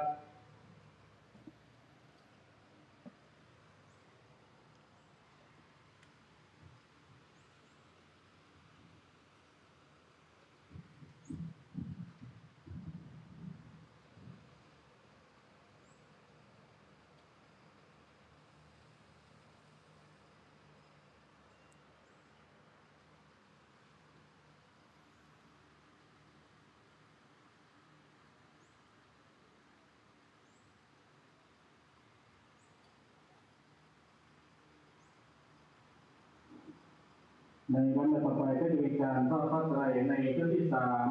ในวันต่อไปก็จะมีการทอดผ้าไตรในชุดที่สาม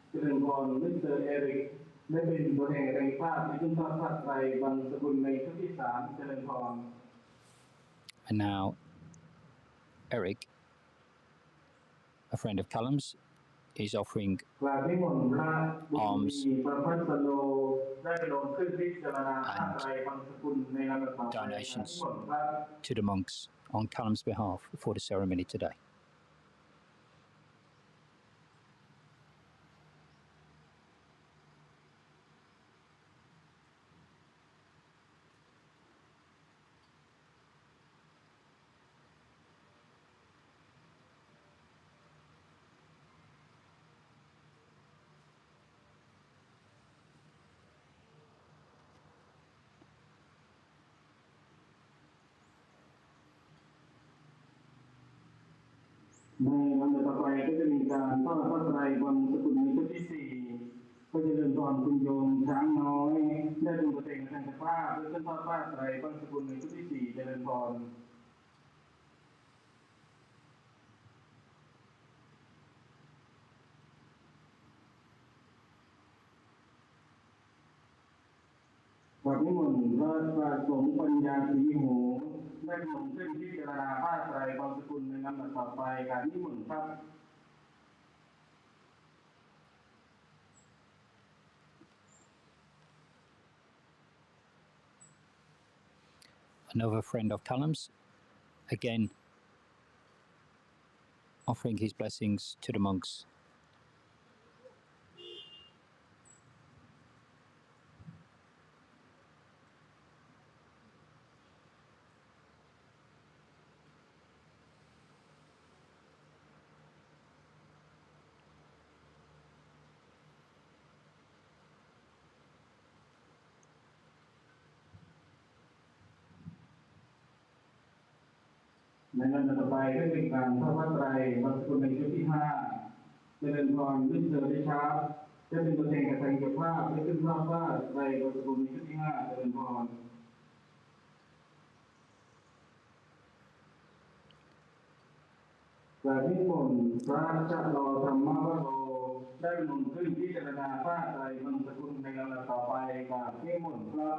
เจริญพรมิสเตอร์เอริกได้เป็นตัวแทนในภาพในชุดทอดผ้าไตรบางสกุลในชุดที่สามเจริญพร And now Eric, a friend of Callum's, is offering alms and donations to the monks on Callum's behalf for the ceremony today. ในลำดับ ต่อไปก็จะมีการทอดผ้าไตรบนสกุลในชุดที่สี่ก็จะเดินตอนคุณโยมช้างน้อยได้ดูประเทศทางภาพและขึ้นทอดผ้าไตรบนสกุลในชุดที่สี่เจริญพร บัดนี้มนต์พระประสงค์ปัญญาศรีโหได้ลงขึ้นพิจารณาผ้าไตรบางสกุลในลำดับต่อไปการนิมนต์ครับ Another friend of Callum's, again offering his blessings to the monks.ในลำดับต่อไปก็เป็นการทอดผ้าไตรบางสกุลในชุดที่ห้าเจริญพรขึ้นเจอได้เช้าจะเป็นตัวแทนกระทำเกี่ยวกับผ้าได้ขึ้นทอดผ้าไตรบางสกุลในชุดที่ห้าเจริญพร จากนิมนต์พระเจ้ารอธรรมวโรได้ลงขึ้นพิจารณาผ้าไตรบางสกุลในลำดับต่อไปกับนิมนต์พระ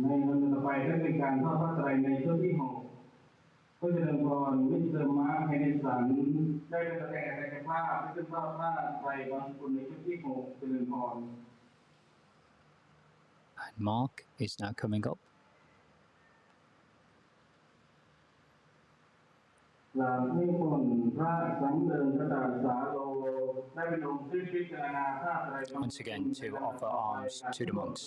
ในลำดับต่อไปก็เป็นการทอดผ้าไตรในชุดที่หกก็จะเดินพรวิเศษมาภายในสันได้เป็นตัวแทนในภาพที่ขึ้นทอดผ้าไตรบางสกุลในชุดที่หกเจริญพร And Mark is now coming up. หลังนิมนต์พระสังเดินกระดาษสาโลได้เป็นองค์ที่พิจารณาผ้าไตรบาง Once again to offer alms to the monks.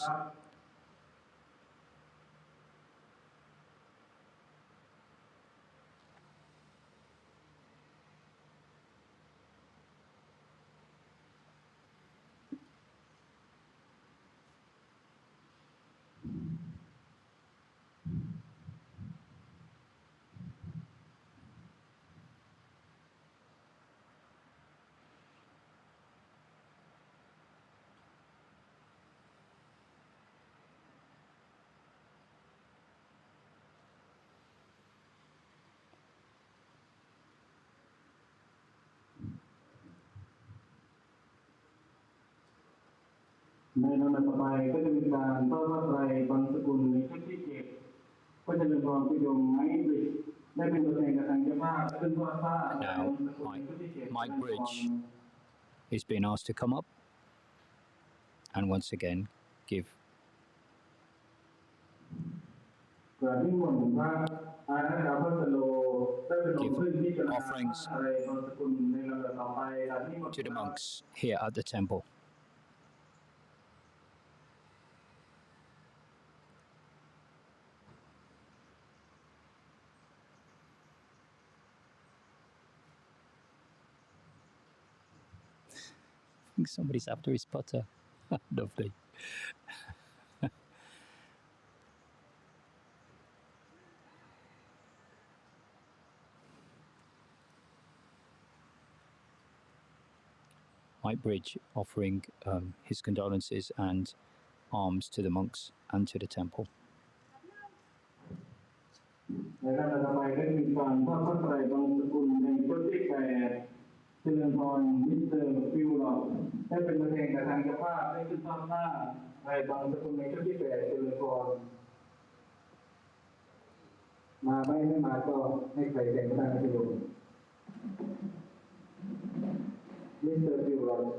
ในลำดับต่อไปก็จะมีการทอดผ้าไตรบางสกุลในชุดที่เจ็ดก็จะเป็นความพิยมไม้บริดได้เป็นตัวแทนกระทำเจ้าภาพขึ้นทอดผ้า Now Mike Bridge is being asked to come up and once again give กราบนิมนต์พระอาณาจักรพระสโลได้เป็นองค์ขึ้นที่จะนำผ้าไตรบางสกุลในลำดับต่อไปกราบนิมนต์ to the monks here at the temple. I think somebody's after his putter. Lovely. Mike Bridge offering his condolences and alms to the monks and to the temple. ในลำดับต่อไปก็จะมีการทอดผ้าไตรบางสกุลในชุดที่แปดเจริญพรมิสเตอร์ฟิลล์ได้เป็นตัวแทนกระทำเจ้าภาพได้ขึ้นทอดผ้าไตรบางสกุลในชุดที่แปดเจริญพรมาไม่มาก็ให้ใครแทนกระทำประโยชน์มิสเตอร์ฟิลล์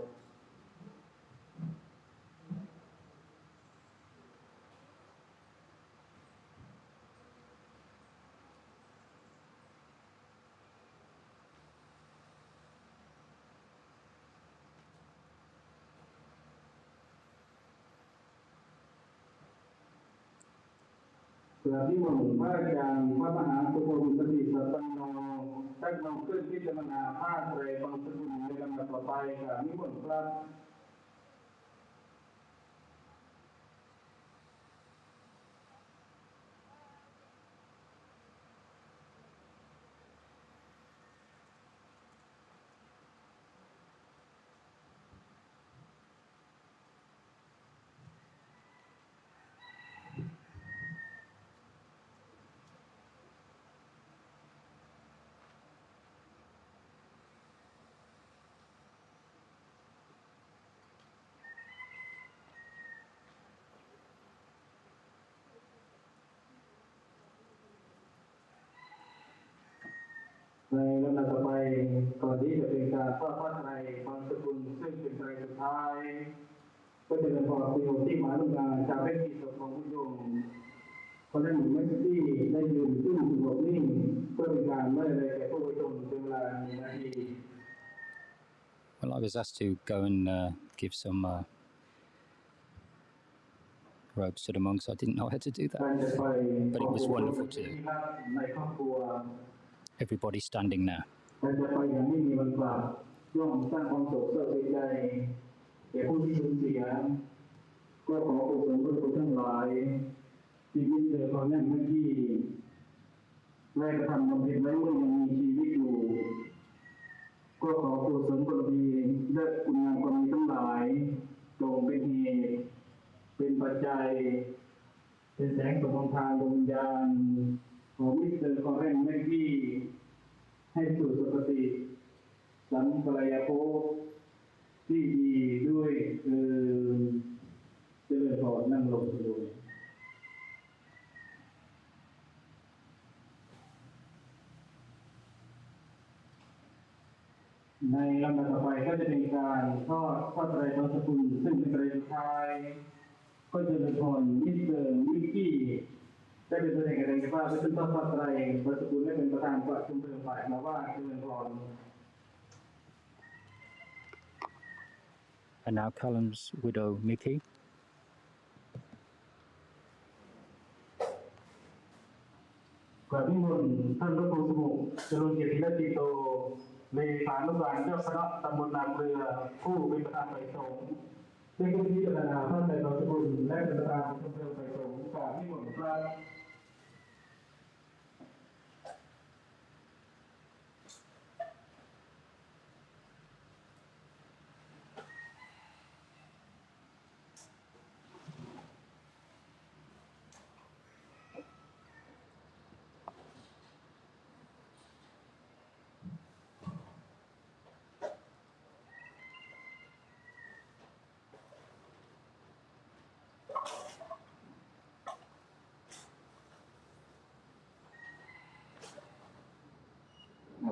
พื่อที่มุ่งพระอาจารย์พระมหาสุภวิสติสัตตโนได้นำขึ้นพิจารณาผ้าไตรบางสกุลในลำดับต่อไปค่ะนิมนต์ครับ ในลำดับต่อไปก่อนที่จะเป็นการทอดผ้าไตรบางสกุลซึ่งเป็นไตรสุดท้ายก็จะเป็นพอคุณโยมที่มาร่วมงานชาวเป็นที่สุดของคุณโยมเพราะนั้นหมู่แม็กซี่ได้ยืนขึ้นสงบนิ่งเพื่อเป็นการไม่ได้แก่ผู้ประชมเป็นเวลา1 นาที Well, I was asked to go and give some robes to the monks. I didn't know how to do that, but it was wonderful to everybody standing now. การจะไปอย่างไม่มีวันกลับย่อมสร้างความโศกเศร้าเสียใจแก่ผู้ที่สูญเสียก็ขอกุศลบุญคุณทั้งหลายที่มิสเตอร์คอลเลนเมื่อกี้ได้กระทำบำเพ็ญไว้เมื่อยังมีชีวิตอยู่ก็ขอกุศลบารมีและคุณงามความดีทั้งหลายจงเป็นเหตุเป็นปัจจัยเป็นแสงสว่างทางดวงวิญญาณของมิสเตอร์คอลเลนเมื่อกี้ให้สู่สุคติสัมปรายภพที่ดีด้วยเจริญพรนั่งลงด้วยในลำดับต่อไปก็จะเป็นการทอดผ้าไตรบางสกุลซึ่งเป็นไตรสุดท้ายก็จะเป็นพรมิสเตอร์มิกกี้ได้เป็นตัวแทนการเรียนว่าเป็นต้นผ้าไตรบางสกุลได้เป็นประธานประชุมเพลิงฝ่ายมาว่าเจริญพร And now Callum's widow, Mackie. กราบนิมนต์ท่านพระครูสมุขเจริญเกียรติและติโตเลขานุการเจ้าคณะตำบลนาเกลือผู้เป็นประธานฝ่ายสงฆ์ได้ขึ้นพิจารณาพระไตรบางสกุลและเป็นประธานประชุมเพลิงฝ่ายสงฆ์กราบนิมนต์ครับ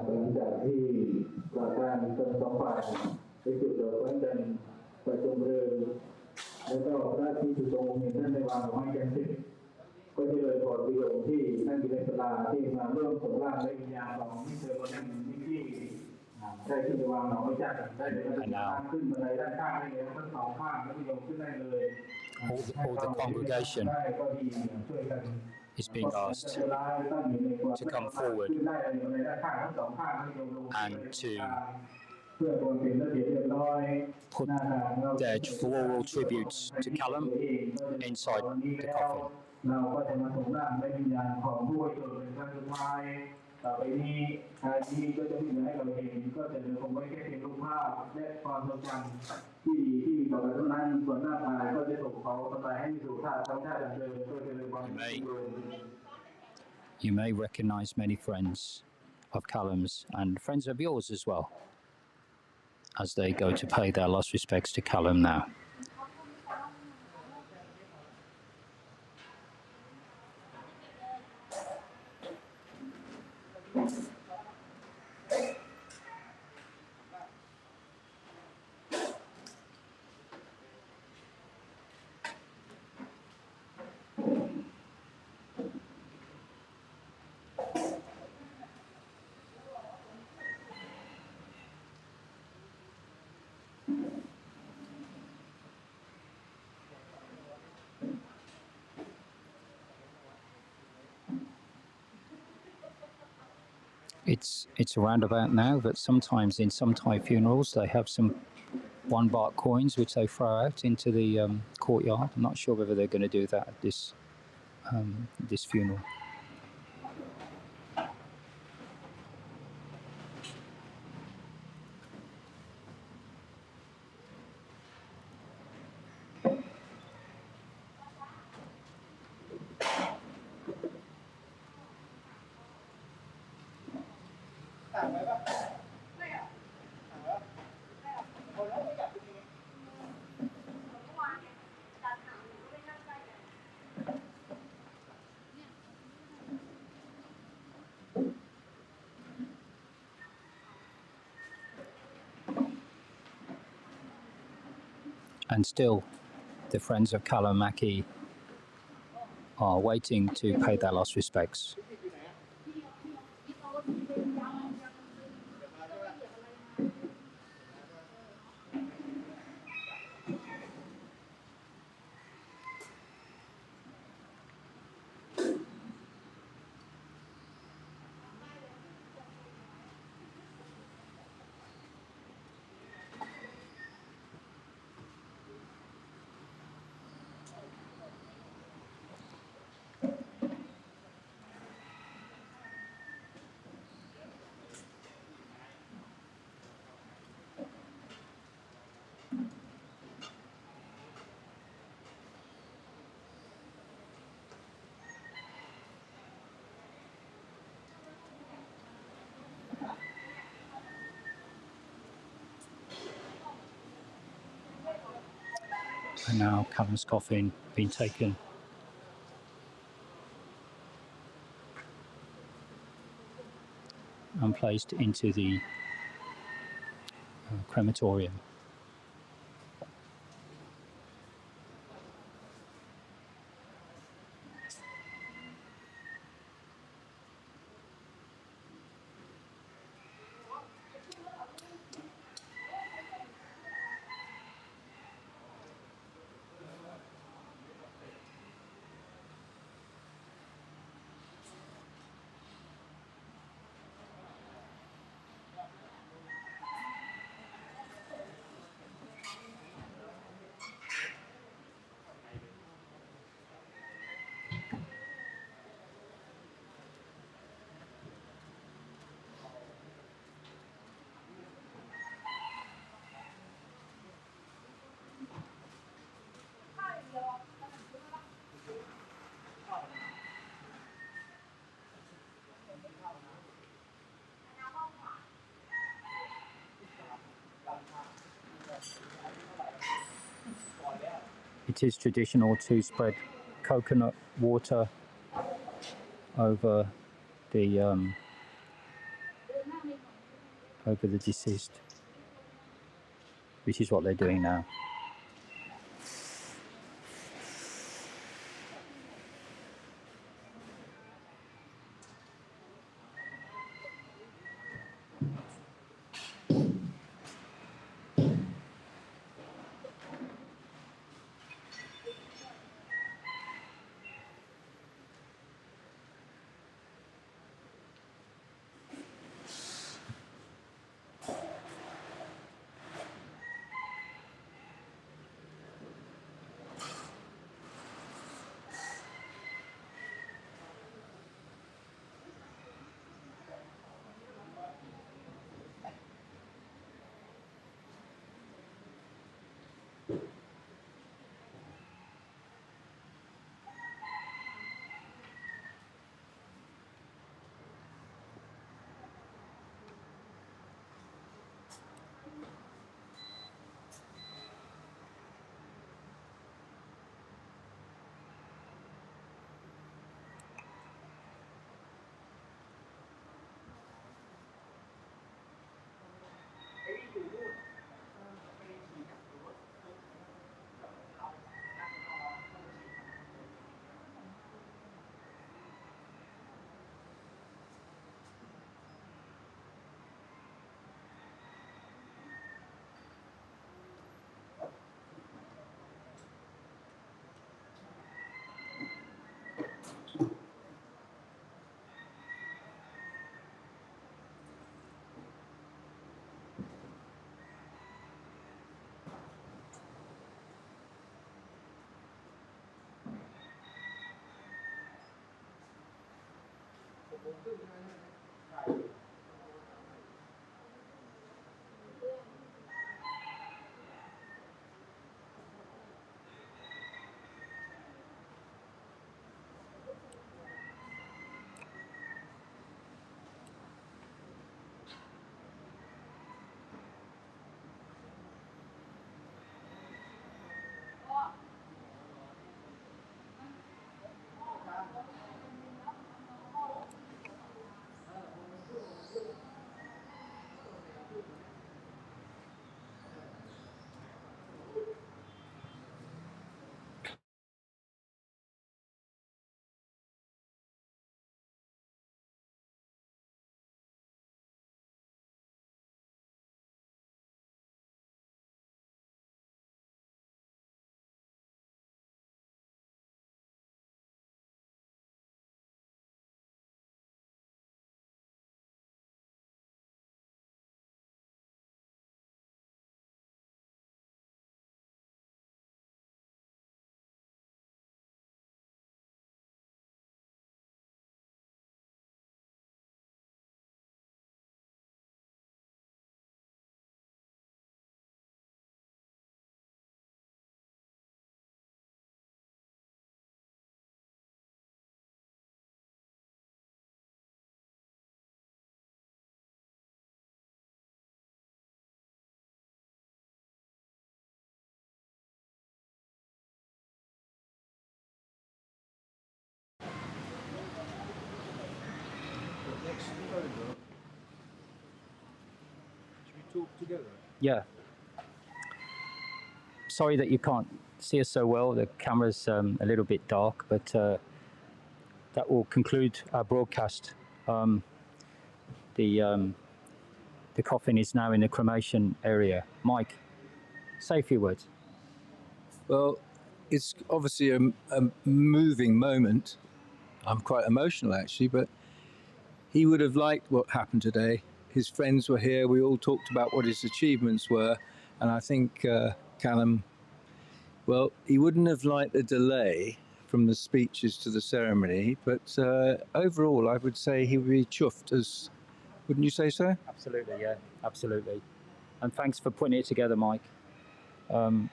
หลังจากที่ประธานทั้งสองฝ่ายได้จุดดอกไม้จันทร์ประชุมเพลิงแล้วก็พระที่จุดตรงนี้ท่านได้วางดอกไม้จันทร์เสร็จก็จะเลยพอประโยชน์ที่ท่านอยู่ในศาลาที่มาร่วมส่งร่างและวิญญาณของมิสเตอร์คนนั้นมิกกี้ได้ขึ้นไปวางดอกไม้จันทร์ได้เลยขึ้นบันไดด้านข้างได้เลยทั้งสองข้างแล้วก็โยมขึ้นได้เลย All the congregation is being asked to come forward and to put their floral tributes to Callum inside the coffin. เราก็จะมาส่งร่างและวิญญาณของผู้บริสุทธิ์เป็นครั้งสุดท้ายต่อไปนี้การที่ก็จะมีให้เราเห็นก็จะคงไว้แค่เพียงรูปภาพและความทรงจำที่ดีที่มีต่อกันเท่านั้นส่วนหน้าตายก็จะถูกเขาทำลายให้มีสู่ธาตุธรรมชาติเดิมโดยเจริญความ You may recognize many friends of Callum's and friends of yours as well as they go to pay their last respects to Callum now. it's a roundabout now, but sometimes in some Thai funerals they have some 1 baht coins which they throw out into the courtyard. I'm not sure whether they're going to do that at this this funeral. And still, the friends of Callum and Mackie are waiting to pay their last respects. And now Callum's coffin being taken and placed into the crematorium. It is traditional to spread coconut water over the deceased, which is what they're doing now. Next photograph. Should we talk together? Yeah. Sorry that you can't see us so well. The camera's a little bit dark, but that will conclude our broadcast. The coffin is now in the cremation area. Mike, say a few words. Well, it's obviously a moving moment. I'm quite emotional actually, but he would have liked what happened today. His friends were here. We all talked about what his achievements were, and I think Callum, well, he wouldn't have liked the delay from the speeches to the ceremony, but overall, I would say he would be chuffed. As wouldn't you say so? Absolutely, yeah, absolutely. And thanks for putting it together, Mike.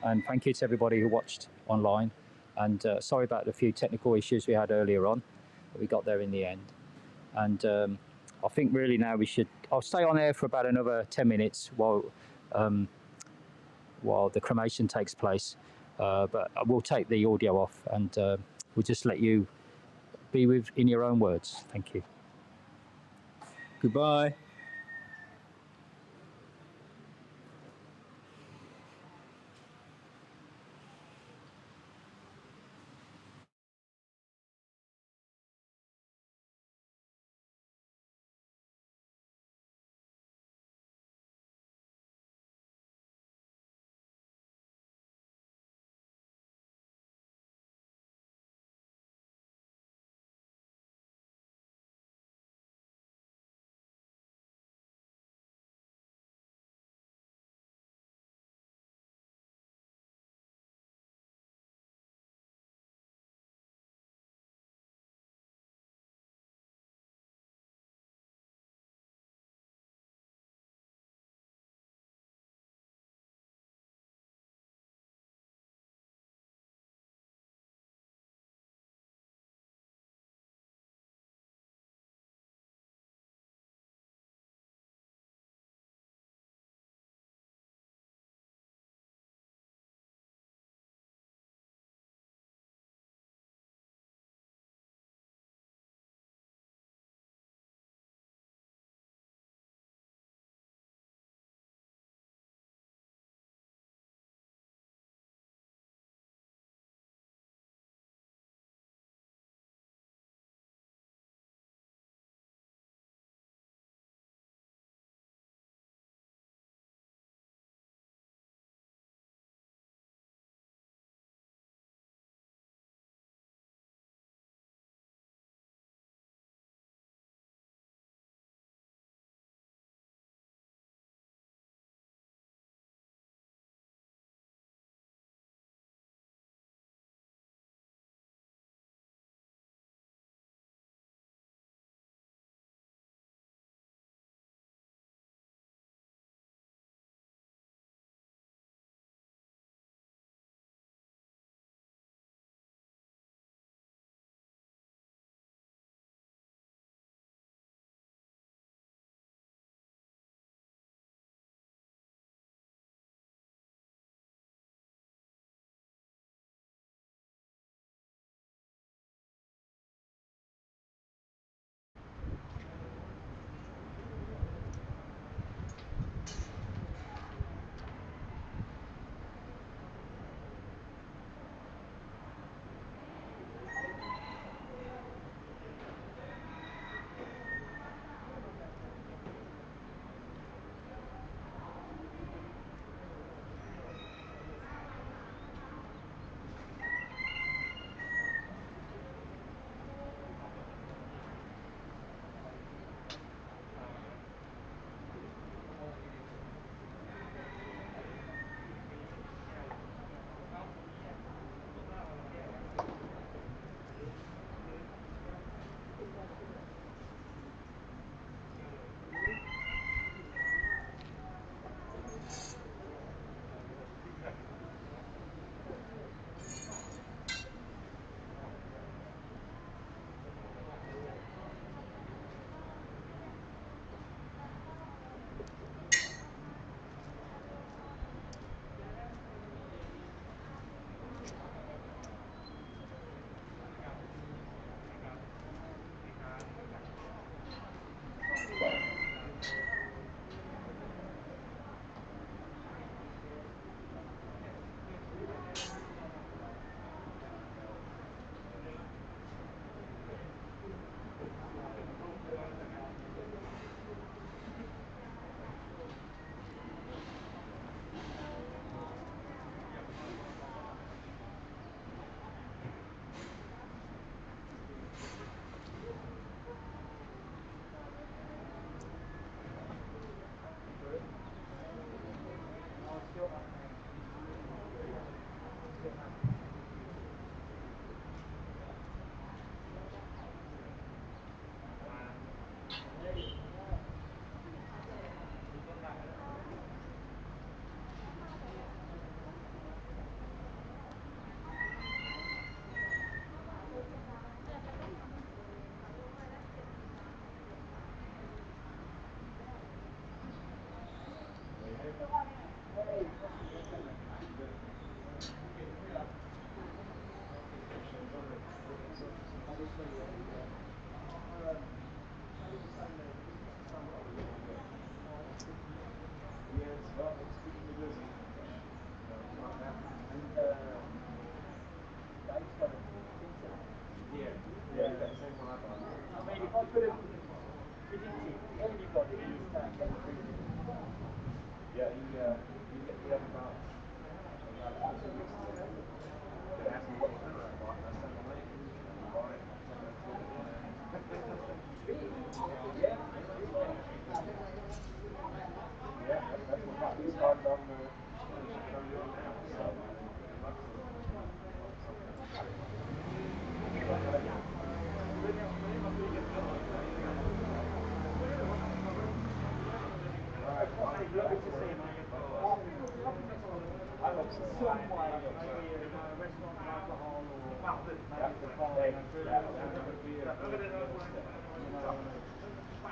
And thank you to everybody who watched online. And sorry about the few technical issues we had earlier on, but we got there in the end. And I think really now I'll stay on air for about another 10 minutes while the cremation takes place. But I will take the audio off and we'll just let you be in your own words. Thank you. Goodbye.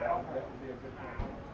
That would be a good thing.